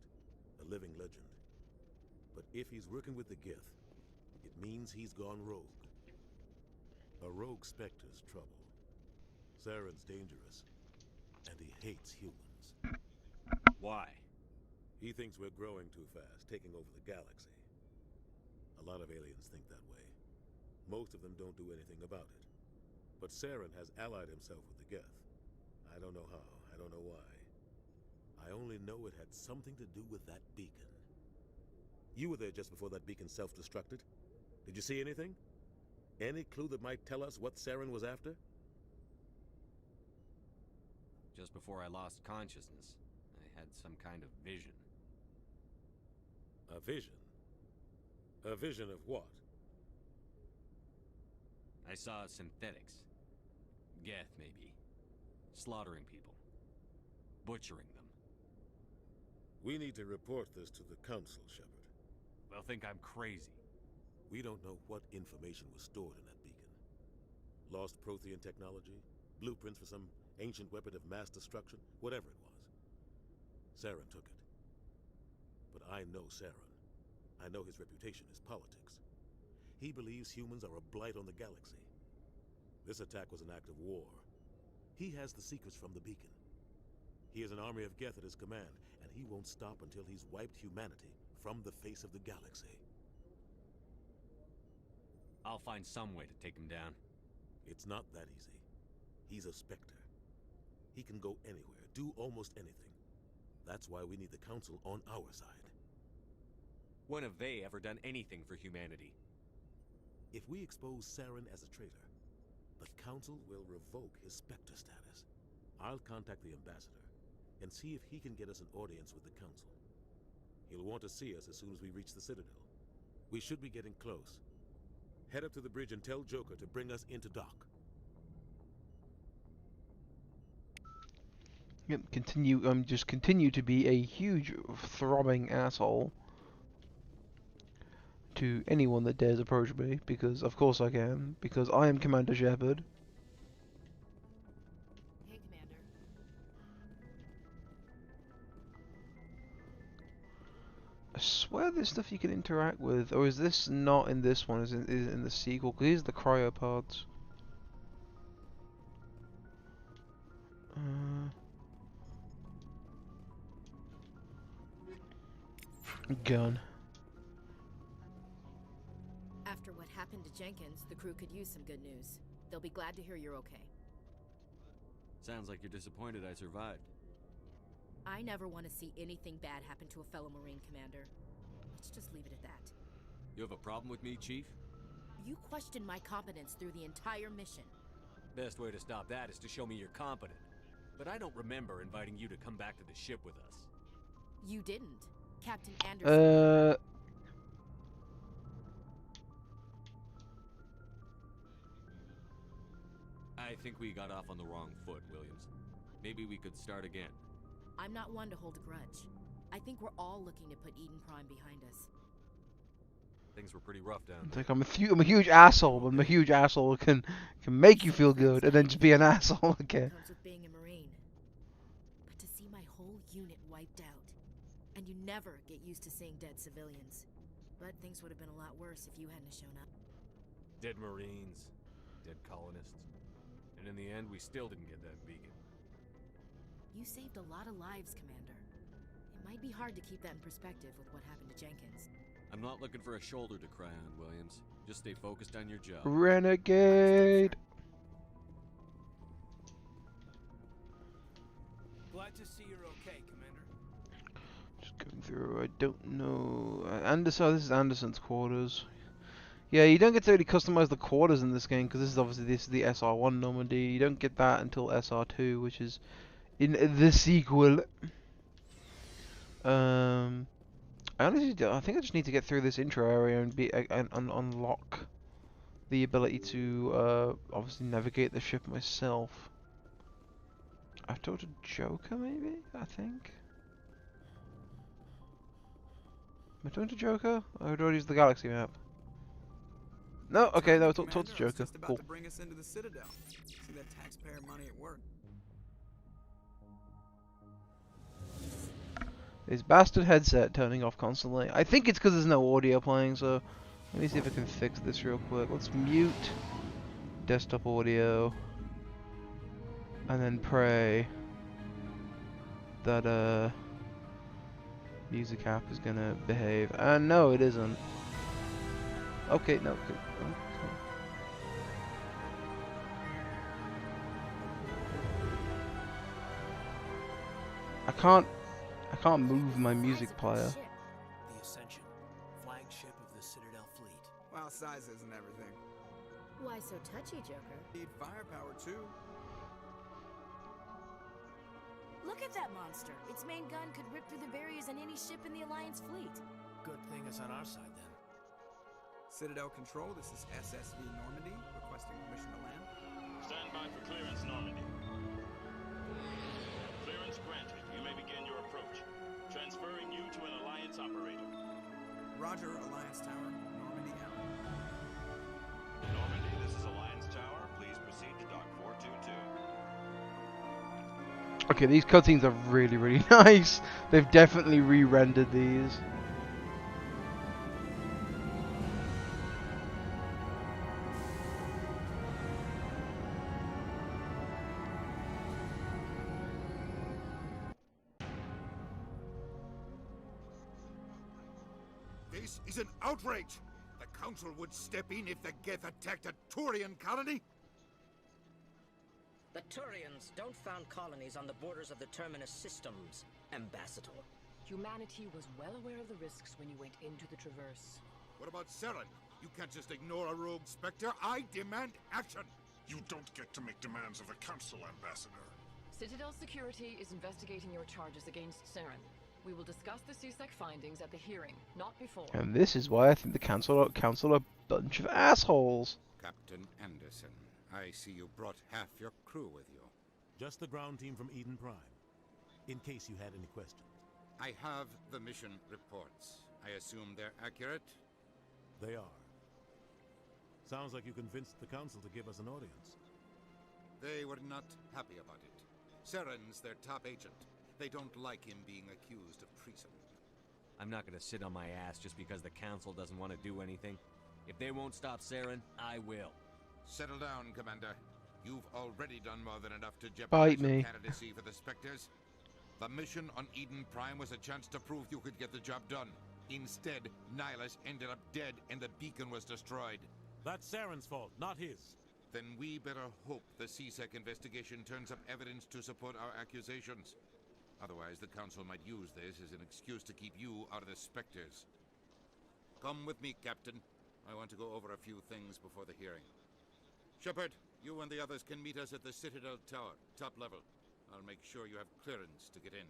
a living legend. But if he's working with the Geth, it means he's gone rogue. A rogue Spectre's trouble. Saren's dangerous, and he hates humans. Why? He thinks we're growing too fast, taking over the galaxy. A lot of aliens think that way. Most of them don't do anything about it. But Saren has allied himself with the Geth. I don't know how, I don't know why. I only know it had something to do with that beacon. You were there just before that beacon self-destructed. Did you see anything? Any clue that might tell us what Saren was after? Just before I lost consciousness, I had some kind of vision. A vision? A vision of what? I saw synthetics. Geth, maybe. Slaughtering people. Butchering them. We need to report this to the Council, Shepard. They'll think I'm crazy. We don't know what information was stored in that beacon. Lost Prothean technology? Blueprints for some ancient weapon of mass destruction? Whatever it was. Saren took it. But I know Saren. I know his reputation is politics. He believes humans are a blight on the galaxy. This attack was an act of war. He has the secrets from the beacon. He has an army of Geth at his command, and he won't stop until he's wiped humanity from the face of the galaxy. I'll find some way to take him down. It's not that easy. He's a Spectre. He can go anywhere, do almost anything. That's why we need the Council on our side. When have they ever done anything for humanity? If we expose Saren as a traitor, the Council will revoke his Spectre status. I'll contact the Ambassador and see if he can get us an audience with the Council. He'll want to see us as soon as we reach the Citadel. We should be getting close. Head up to the bridge and tell Joker to bring us into dock. Yep, just continue to be a huge throbbing asshole to anyone that dares approach me, because of course I can, because I am Commander Shepard. Hey, Commander. I swear there's stuff you can interact with, or is this not in this one, is it in the sequel? Because here's the cryopods. Gun. After what happened to Jenkins, the crew could use some good news. They'll be glad to hear you're okay. Sounds like you're disappointed I survived. I never want to see anything bad happen to a fellow Marine, Commander. Let's just leave it at that. You have a problem with me, Chief? You questioned my competence through the entire mission. Best way to stop that is to show me you're competent. But I don't remember inviting you to come back to the ship with us. You didn't. Captain Anderson. I think we got off on the wrong foot, Williams. Maybe we could start again. I'm not one to hold a grudge. I think we're all looking to put Eden Prime behind us. Things were pretty rough down It's there. like I'm a huge asshole, but I'm a huge asshole can make you feel good and then just be an asshole again. Comes with being a Marine. But to see my whole unit wiped out, and you never get used to seeing dead civilians. But things would have been a lot worse if you hadn't shown up. Dead Marines, dead colonists. And in the end, we still didn't get that beacon. You saved a lot of lives, Commander. It might be hard to keep that in perspective with what happened to Jenkins. I'm not looking for a shoulder to cry on, Williams. Just stay focused on your job. Renegade! Glad to see you're okay, Commander. Just going through, I don't know. Anderson, this is Anderson's quarters. Yeah, you don't get to really customize the quarters in this game because this is the SR1 Normandy. You don't get that until SR2, which is in the sequel. I think I just need to get through this intro area and unlock the ability to obviously navigate the ship myself. I've talked to Joker, maybe? I think. Am I talking to Joker? I would already use the galaxy map. No, okay, no, talk to Joker. Just about Cool. to bring us into the Citadel. See that taxpayer money at work. This bastard headset turning off constantly. I think it's because there's no audio playing, so let me see if I can fix this real quick. Let's mute desktop audio and then pray that music app is gonna behave. And no, it isn't. Okay, no. Okay. I can't move my music player. The Ascension, flagship of the Citadel fleet. Well, size isn't everything. Why so touchy, Joker? Need firepower too. Look at that monster. Its main gun could rip through the barriers in any ship in the Alliance fleet. Good thing it's on our side then. Citadel Control, this is SSV Normandy, requesting permission to land. Stand by for clearance, Normandy. Clearance granted. You may begin your approach. Transferring you to an Alliance operator. Roger, Alliance Tower. Normandy out. Normandy, this is Alliance Tower. Please proceed to Dock 422. Okay, these cutscenes are really, really nice. They've definitely re-rendered these. This is an outrage! The Council would step in if the Geth attacked a Turian colony? The Turians don't found colonies on the borders of the Terminus systems, Ambassador. Humanity was well aware of the risks when you went into the Traverse. What about Saren? You can't just ignore a rogue Spectre. I demand action! You don't get to make demands of the Council, Ambassador. Citadel Security is investigating your charges against Saren. We will discuss the CSEC findings at the hearing, not before. And this is why I think the council are a bunch of assholes. Captain Anderson, I see you brought half your crew with you. Just the ground team from Eden Prime, in case you had any questions. I have the mission reports. I assume they're accurate? They are. Sounds like you convinced the Council to give us an audience. They were not happy about it. Saren's their top agent. They don't like him being accused of treason. I'm not gonna sit on my ass just because the Council doesn't want to do anything. If they won't stop Saren, I will. Settle down, Commander. You've already done more than enough to Bite jeopardize me. your candidacy for the Spectres. The mission on Eden Prime was a chance to prove you could get the job done. Instead, Nihilus ended up dead and the beacon was destroyed. That's Saren's fault, not his. Then we better hope the CSEC investigation turns up evidence to support our accusations. Otherwise, the Council might use this as an excuse to keep you out of the Spectres. Come with me, Captain. I want to go over a few things before the hearing. Shepard, you and the others can meet us at the Citadel Tower, top level. I'll make sure you have clearance to get in.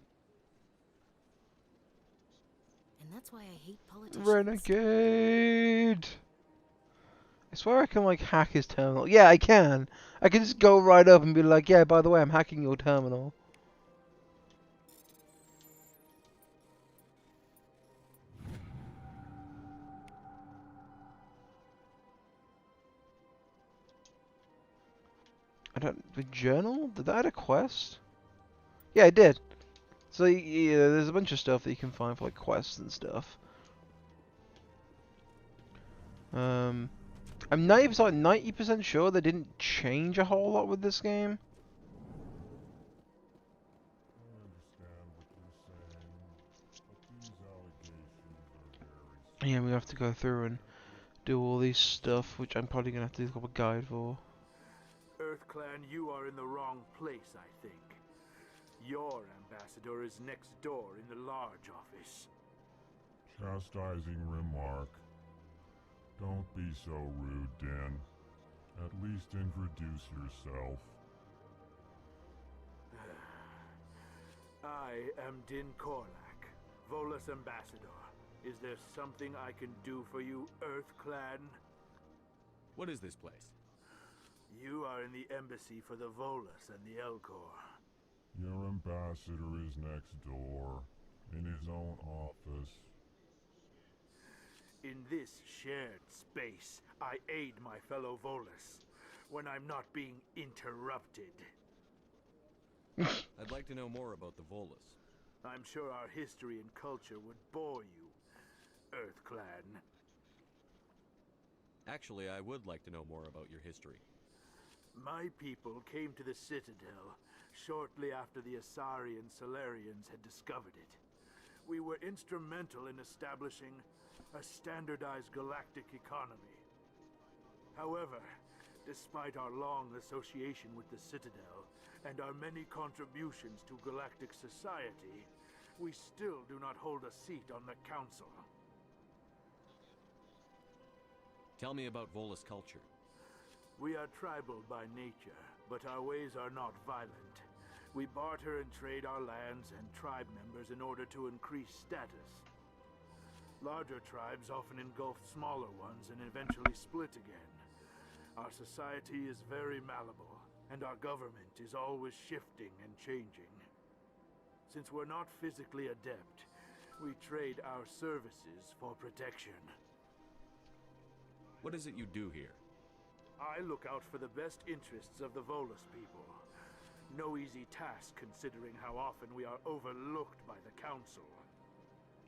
And that's why I hate politicians. Renegade! I swear I can, like, hack his terminal. Yeah, I can. I can just go right up and be like, yeah, by the way, I'm hacking your terminal. The journal? Did that add a quest? Yeah, it did. So, yeah, there's a bunch of stuff that you can find for, like, quests and stuff. I'm 90% sure they didn't change a whole lot with this game. Yeah, we have to go through and do all these stuff, which I'm probably gonna have to look up a guide for. EarthClan, you are in the wrong place, I think. Your ambassador is next door in the large office. Chastising remark. Don't be so rude, Dan. At least introduce yourself. I am Din Korlak, Volus ambassador. Is there something I can do for you, EarthClan? What is this place? You are in the embassy for the Volus and the Elcor. Your ambassador is next door, in his own office. In this shared space, I aid my fellow Volus when I'm not being interrupted. I'd like to know more about the Volus. I'm sure our history and culture would bore you, EarthClan. Actually, I would like to know more about your history. My people came to the Citadel shortly after the Asari and Solarians had discovered it. We were instrumental in establishing a standardized galactic economy. However, despite our long association with the Citadel and our many contributions to galactic society, we still do not hold a seat on the Council. Tell me about Volus culture. We are tribal by nature, but our ways are not violent. We barter and trade our lands and tribe members in order to increase status. Larger tribes often engulf smaller ones and eventually split again. Our society is very malleable, and our government is always shifting and changing. Since we're not physically adept, we trade our services for protection. What is it you do here? I look out for the best interests of the Volus people. No easy task considering how often we are overlooked by the Council.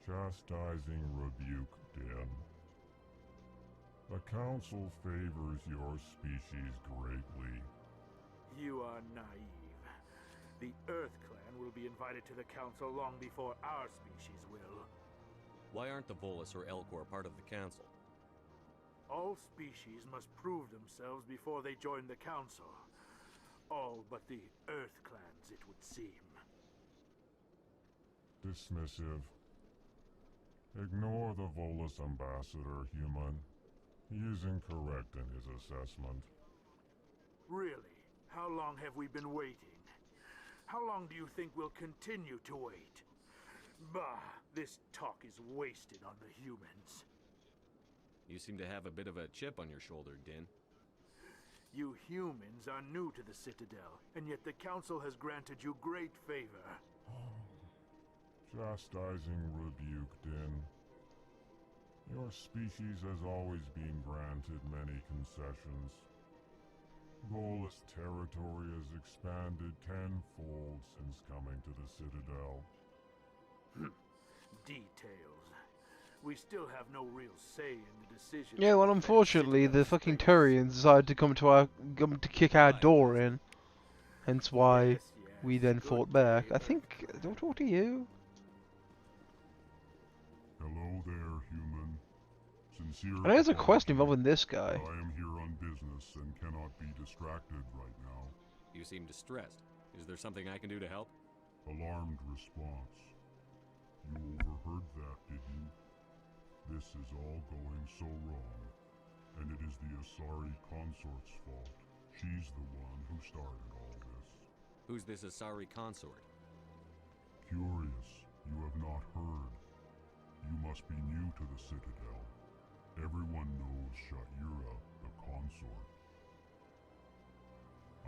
Chastising rebuke, Dan. The Council favors your species greatly. You are naive. The EarthClan will be invited to the Council long before our species will. Why aren't the Volus or Elcor part of the Council? All species must prove themselves before they join the Council. All but the EarthClans, it would seem. Dismissive. Ignore the Volus ambassador, human. He is incorrect in his assessment. Really? How long have we been waiting? How long do you think we'll continue to wait? Bah, this talk is wasted on the humans. You seem to have a bit of a chip on your shoulder, Din. You humans are new to the Citadel, and yet the Council has granted you great favor. Chastising rebuke, Din. Your species has always been granted many concessions. Volus territory has expanded tenfold since coming to the Citadel. Details. We still have no real say in the decision. Yeah, well, unfortunately, the fucking Turians decided to come to kick our door in. Hence why we then fought back. I think. Don't talk to you. Hello there, human. Sincere And there's a quest apology, involving this guy. but I am here on business and cannot be distracted right now. You seem distressed. Is there something I can do to help? Alarmed response. You overheard that, did you? This is all going so wrong, and it is the Asari consort's fault. She's the one who started all this. Who's this Asari consort? Curious, you have not heard. You must be new to the Citadel. Everyone knows Sha'ira, the consort.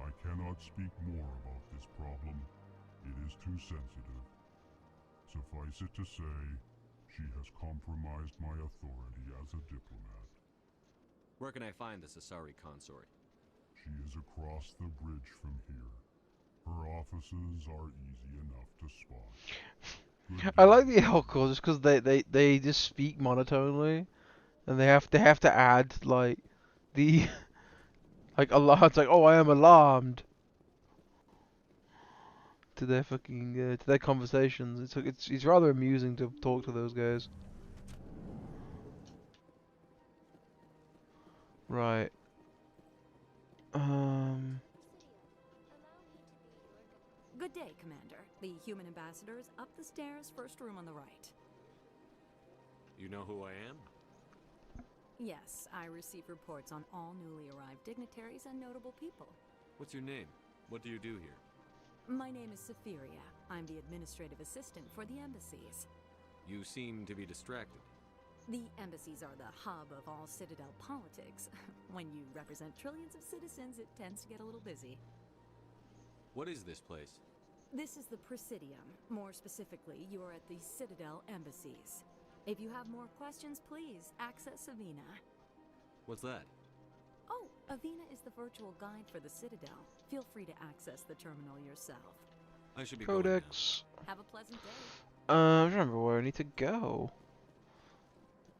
I cannot speak more about this problem. It is too sensitive. Suffice it to say, she has compromised my authority as a diplomat. Where can I find this Asari consort? She is across the bridge from here. Her offices are easy enough to spot. I like the alcohol just because they just speak monotonely, and they have to add like the like alarm. It's like, oh, I am alarmed to their fucking to their conversations. It's rather amusing to talk to those guys. Right. Good day, Commander. The human ambassador is up the stairs, first room on the right. You know who I am? Yes, I receive reports on all newly arrived dignitaries and notable people. What's your name? What do you do here? My name is Safiria. I'm the administrative assistant for the embassies. You seem to be distracted. The embassies are the hub of all Citadel politics. When you represent trillions of citizens, it tends to get a little busy. What is this place? This is the Presidium. More specifically, you are at the Citadel embassies. If you have more questions, please access Avina. What's that? Oh, Avina is the virtual guide for the Citadel. Feel free to access the terminal yourself. I should be Codex. Have a pleasant day. I remember where I need to go.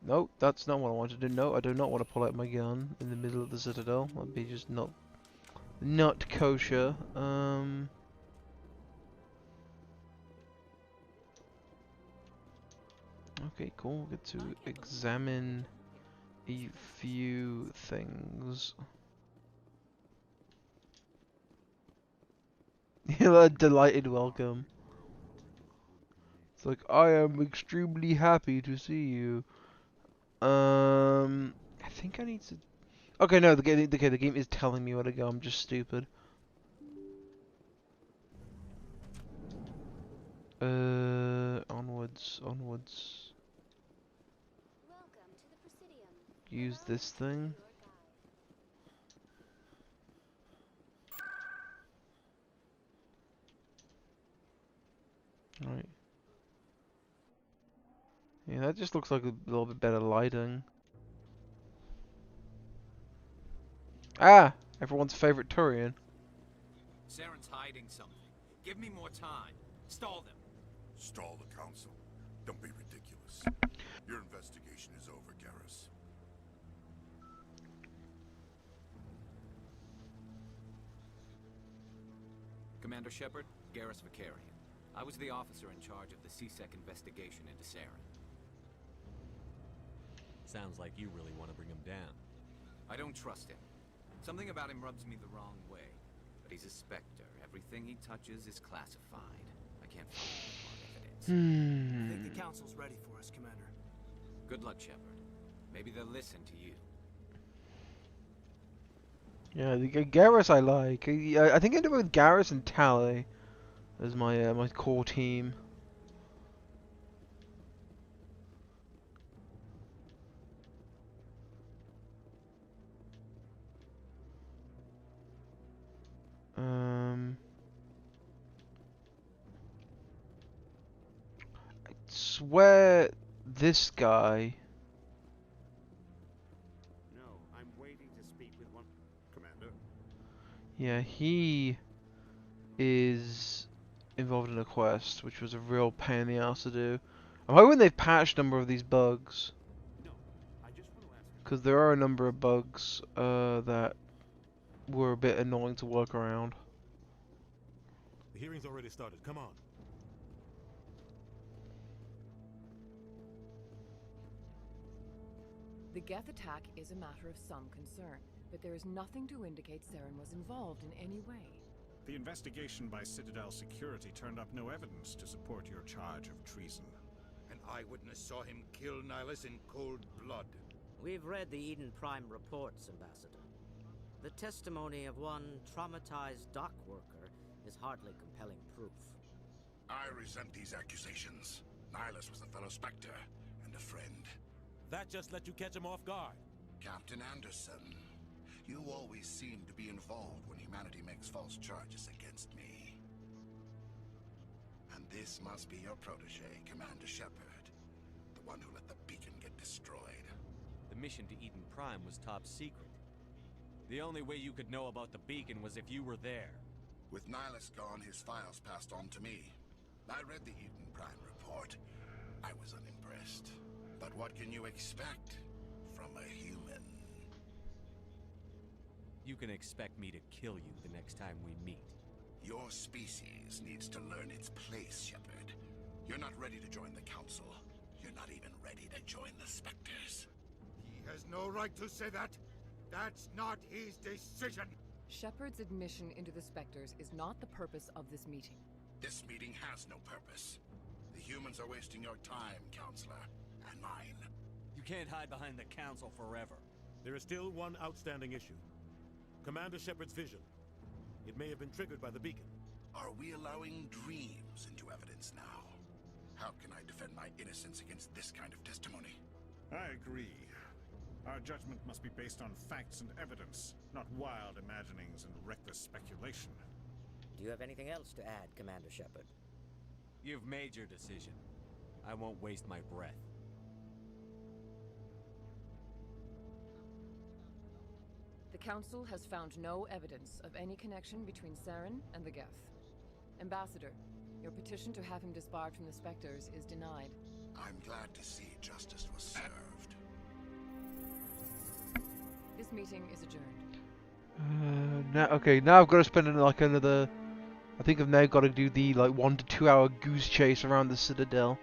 Nope, that's not what I wanted to do. No, I do not want to pull out my gun in the middle of the Citadel. That'd be just not kosher. Okay, cool. Get to examine a few things. A delighted welcome. It's like, I am extremely happy to see you. I think I need to. Okay, no, the game is telling me where to go. I'm just stupid. Onwards. Use this thing. Right. Yeah, that just looks like a little bit better lighting. Ah! Everyone's favorite Turian. Saren's hiding something. Give me more time. Stall them. Stall the council? Don't be ridiculous. Your investigation is over, Garrus. Commander Shepard, Garrus Vicarian. I was the officer in charge of the CSEC investigation into Saren. Sounds like you really want to bring him down. I don't trust him. Something about him rubs me the wrong way. But he's a Spectre. Everything he touches is classified. I can't find any more evidence. I think the council's ready for us, Commander. Good luck, Shepard. Maybe they'll listen to you. Yeah, the Garrus I like. I think I end up with Garrus and Tally as my my core team. I swear this guy. No, I'm waiting to speak with one. Commander? Yeah, he is involved in a quest, which was a real pain in the ass to do. I'm hoping they've patched a number of these bugs. Because there are a number of bugs that were a bit annoying to work around. The hearing's already started. Come on. The Geth attack is a matter of some concern, but there is nothing to indicate Saren was involved in any way. The investigation by Citadel Security turned up no evidence to support your charge of treason. An eyewitness saw him kill Nihilus in cold blood. We've read the Eden Prime reports, Ambassador. The testimony of one traumatized dock worker is hardly compelling proof. I resent these accusations. Nihilus was a fellow Spectre and a friend. That just let you catch him off guard. Captain Anderson, you always seem to be involved when humanity makes false charges against me. And this must be your protege, Commander Shepard, the one who let the beacon get destroyed. The mission to Eden Prime was top secret. The only way you could know about the beacon was if you were there. With Nihilus gone, his files passed on to me. I read the Eden Prime report. I was unimpressed. But what can you expect from a human? You can expect me to kill you the next time we meet. Your species needs to learn its place, Shepard. You're not ready to join the Council. You're not even ready to join the Spectres. He has no right to say that. That's not his decision. Shepard's admission into the Spectres is not the purpose of this meeting. This meeting has no purpose. The humans are wasting your time, Counselor, and mine. You can't hide behind the Council forever. There is still one outstanding issue. Commander Shepard's vision. It may have been triggered by the beacon. Are we allowing dreams into evidence now? How can I defend my innocence against this kind of testimony? I agree. Our judgment must be based on facts and evidence, not wild imaginings and reckless speculation. Do you have anything else to add, Commander Shepard? You've made your decision. I won't waste my breath. The Council has found no evidence of any connection between Saren and the Geth. Ambassador, your petition to have him disbarred from the Spectres is denied. I'm glad to see justice was served. This meeting is adjourned. Now I've got to spend like another. I think I've now got to do the like 1 to 2 hour goose chase around the Citadel.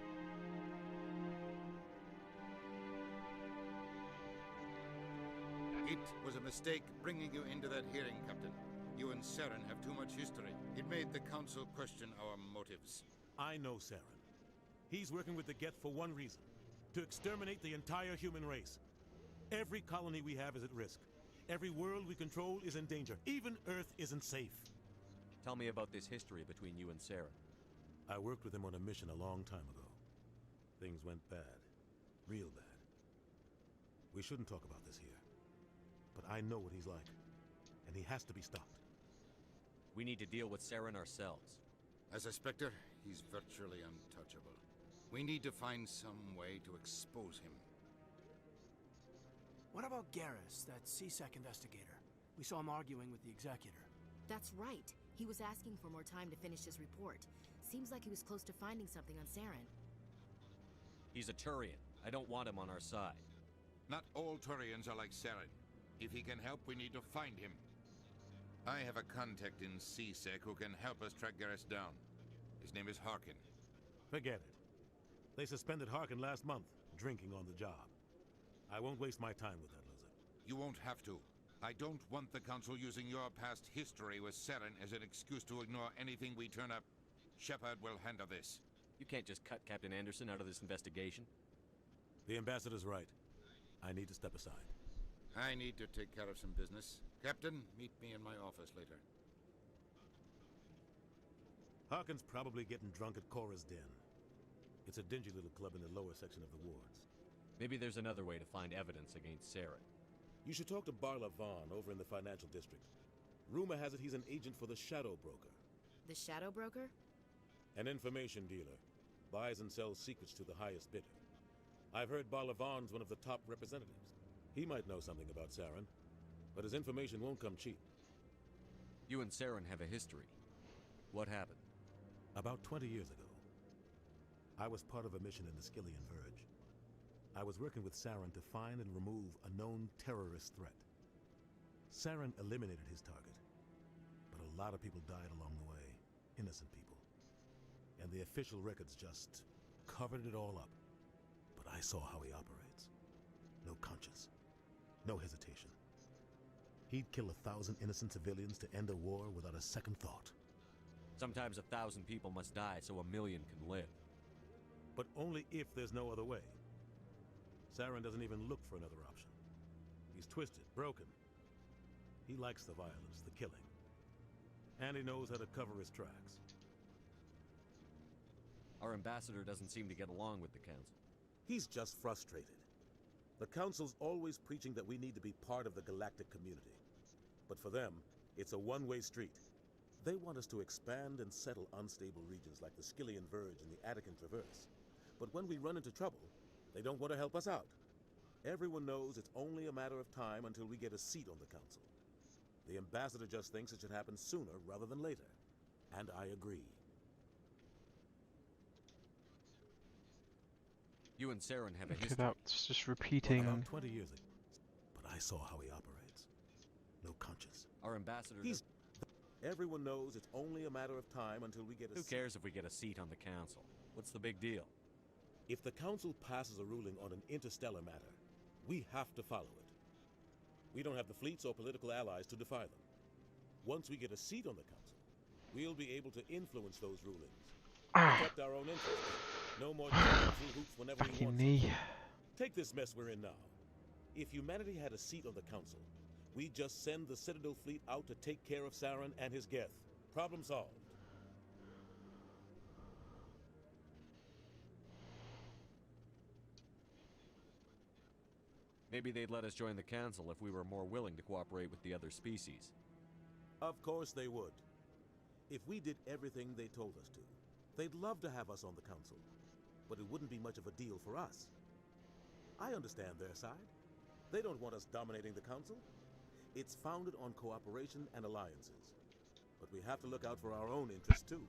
It was a mistake bringing you into that hearing, Captain. You and Saren have too much history. It made the Council question our motives. I know Saren. He's working with the Geth for one reason. To exterminate the entire human race. Every colony we have is at risk. Every world we control is in danger. Even Earth isn't safe. Tell me about this history between you and Saren. I worked with him on a mission a long time ago. Things went bad. Real bad. We shouldn't talk about this here. But I know what he's like. And he has to be stopped. We need to deal with Saren ourselves. As a Spectre, he's virtually untouchable. We need to find some way to expose him. What about Garrus, that CSEC investigator? We saw him arguing with the Executor. That's right. He was asking for more time to finish his report. Seems like he was close to finding something on Saren. He's a Turian. I don't want him on our side. Not all Turians are like Saren. If he can help, we need to find him. I have a contact in CSEC who can help us track Garrus down. His name is Harkin. Forget it. They suspended Harkin last month, drinking on the job. I won't waste my time with that loser. You won't have to. I don't want the Council using your past history with Saren as an excuse to ignore anything we turn up. Shepard will handle this. You can't just cut Captain Anderson out of this investigation. The Ambassador's right. I need to step aside. I need to take care of some business. Captain, meet me in my office later. Harkin's probably getting drunk at Cora's Den. It's a dingy little club in the lower section of the wards. Maybe there's another way to find evidence against Saren. You should talk to Barla Vaughn over in the financial district. Rumor has it he's an agent for the Shadow Broker. The Shadow Broker? An information dealer. Buys and sells secrets to the highest bidder. I've heard Barla Vaughn's one of the top representatives. He might know something about Saren, but his information won't come cheap. You and Saren have a history. What happened? About 20 years ago, I was part of a mission in the Skillian Verge. I was working with Saren to find and remove a known terrorist threat. Saren eliminated his target, but a lot of people died along the way, innocent people. And the official records just covered it all up. But I saw how he operates. no conscience, no hesitation. He'd kill 1,000 innocent civilians to end a war without a second thought. Sometimes 1,000 people must die so 1,000,000 can live. But only if there's no other way. Saren doesn't even look for another option. He's twisted, broken. He likes the violence, the killing. And he knows how to cover his tracks. Our ambassador doesn't seem to get along with the Council. He's just frustrated. The Council's always preaching that we need to be part of the galactic community. But for them, it's a one-way street. They want us to expand and settle unstable regions like the Skillian Verge and the Attican Traverse. But when we run into trouble, they don't want to help us out. Everyone knows it's only a matter of time until we get a seat on the Council. The ambassador just thinks it should happen sooner rather than later. And I agree. You and Saren have a Okay, history. that's just repeating. Well, about 20 years ago. But I saw how he operates. No conscience. Our ambassador... Everyone knows it's only a matter of time until we get a Who cares if we get a seat on the Council? What's the big deal? If the Council passes a ruling on an interstellar matter, we have to follow it. We don't have the fleets or political allies to defy them. Once we get a seat on the Council, we'll be able to influence those rulings. Protect our own interests. No more jumping through hoops whenever we want to. Take this mess we're in now. If humanity had a seat on the Council, we'd just send the Citadel fleet out to take care of Saren and his Geth. Problem solved. Maybe they'd let us join the Council if we were more willing to cooperate with the other species. Of course they would. If we did everything they told us to, they'd love to have us on the Council. But it wouldn't be much of a deal for us. I understand their side. They don't want us dominating the Council. It's founded on cooperation and alliances. But we have to look out for our own interests, too.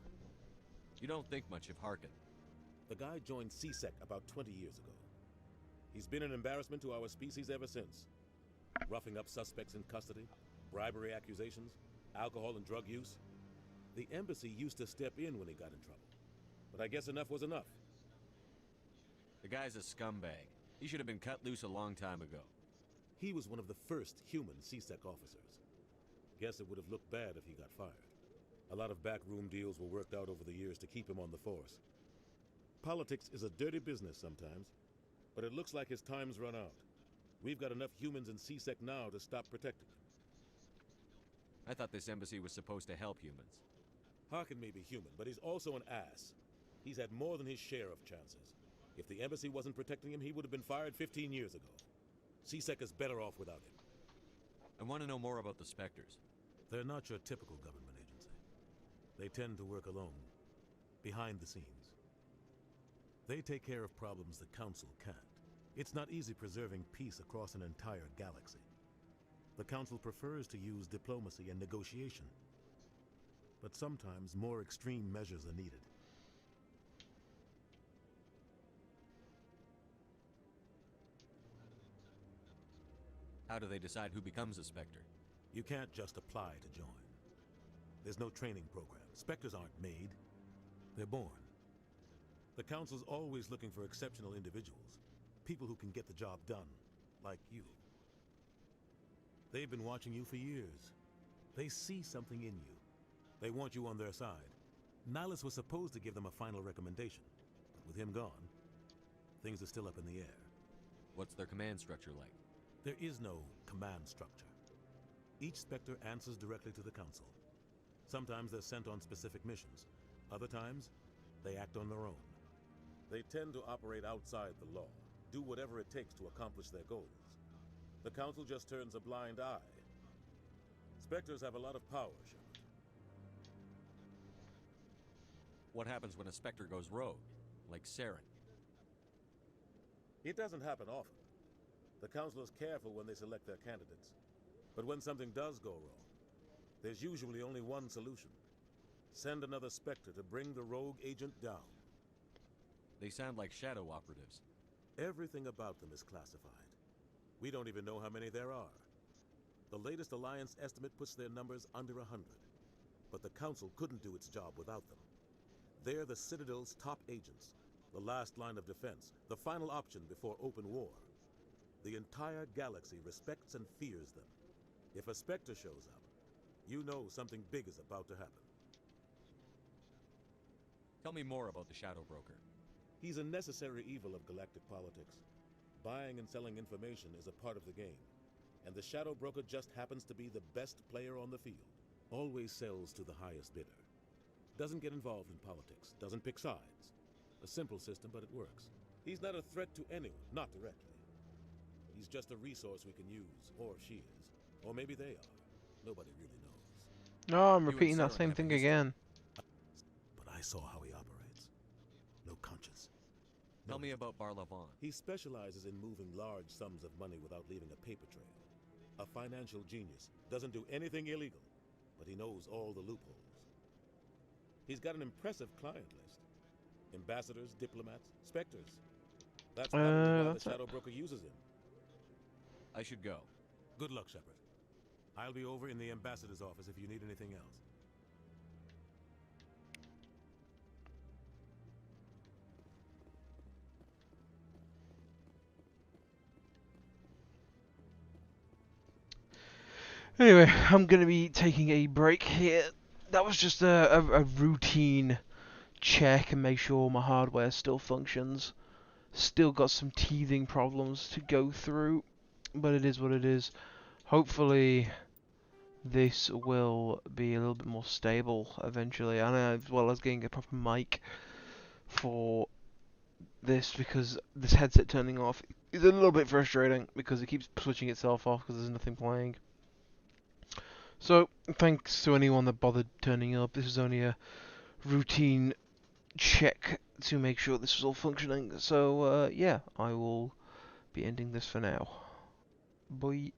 You don't think much of Harkin. The guy joined XSX about 20 years ago. He's been an embarrassment to our species ever since. Roughing up suspects in custody, bribery accusations, alcohol and drug use. The embassy used to step in when he got in trouble. But I guess enough was enough. The guy's a scumbag. He should have been cut loose a long time ago. He was one of the first human XSX officers. Guess it would have looked bad if he got fired. A lot of backroom deals were worked out over the years to keep him on the force. Politics is a dirty business sometimes, but it looks like his time's run out. We've got enough humans in XSX now to stop protecting him. I thought this embassy was supposed to help humans. Harkin may be human, but he's also an ass. He's had more than his share of chances. If the embassy wasn't protecting him, he would have been fired 15 years ago. XSX is better off without him. I want to know more about the Spectres. They're not your typical government agency. They tend to work alone, behind the scenes. They take care of problems the Council can't. It's not easy preserving peace across an entire galaxy. The Council prefers to use diplomacy and negotiation. But sometimes more extreme measures are needed. How do they decide who becomes a Spectre? You can't just apply to join. There's no training program. Spectres aren't made. They're born. The Council's always looking for exceptional individuals. People who can get the job done, like you. They've been watching you for years. They see something in you. They want you on their side. Nihilus was supposed to give them a final recommendation, but with him gone, things are still up in the air. What's their command structure like? There is no command structure. Each Spectre answers directly to the Council. Sometimes they're sent on specific missions. Other times, they act on their own. They tend to operate outside the law, do whatever it takes to accomplish their goals. The Council just turns a blind eye. Spectres have a lot of power, Shepard. What happens when a Spectre goes rogue, like Saren? It doesn't happen often. The Council is careful when they select their candidates. But when something does go wrong, there's usually only one solution. Send another Spectre to bring the rogue agent down. They sound like shadow operatives. Everything about them is classified. We don't even know how many there are. The latest Alliance estimate puts their numbers under 100. But the Council couldn't do its job without them. They're the Citadel's top agents, the last line of defense, the final option before open war. The entire galaxy respects and fears them. If a Spectre shows up, you know something big is about to happen. Tell me more about the Shadow Broker. He's a necessary evil of galactic politics. Buying and selling information is a part of the game, and the Shadow Broker just happens to be the best player on the field. Always sells to the highest bidder. Doesn't get involved in politics, doesn't pick sides. A simple system, but it works. He's not a threat to anyone, not directly. He's just a resource we can use, or she is. Or maybe they are. Nobody really knows. No, I'm repeating that same thing again. But I saw how he operates. No conscience. Tell me about Barlavon. He specializes in moving large sums of money without leaving a paper trail. A financial genius. Doesn't do anything illegal, but he knows all the loopholes. He's got an impressive client list. Ambassadors, diplomats, specters. That's probably why the Shadow Broker uses him. I should go. Good luck, Shepard. I'll be over in the ambassador's office if you need anything else. Anyway, I'm going to be taking a break here. That was just a routine check and make sure my hardware still functions. Still got some teething problems to go through, but it is what it is. Hopefully this will be a little bit more stable eventually, and as well as getting a proper mic for this, because this headset turning off is a little bit frustrating because it keeps switching itself off because there's nothing playing. So thanks to anyone that bothered turning up. This is only a routine check to make sure this was all functioning. So yeah, I will be ending this for now. Bye.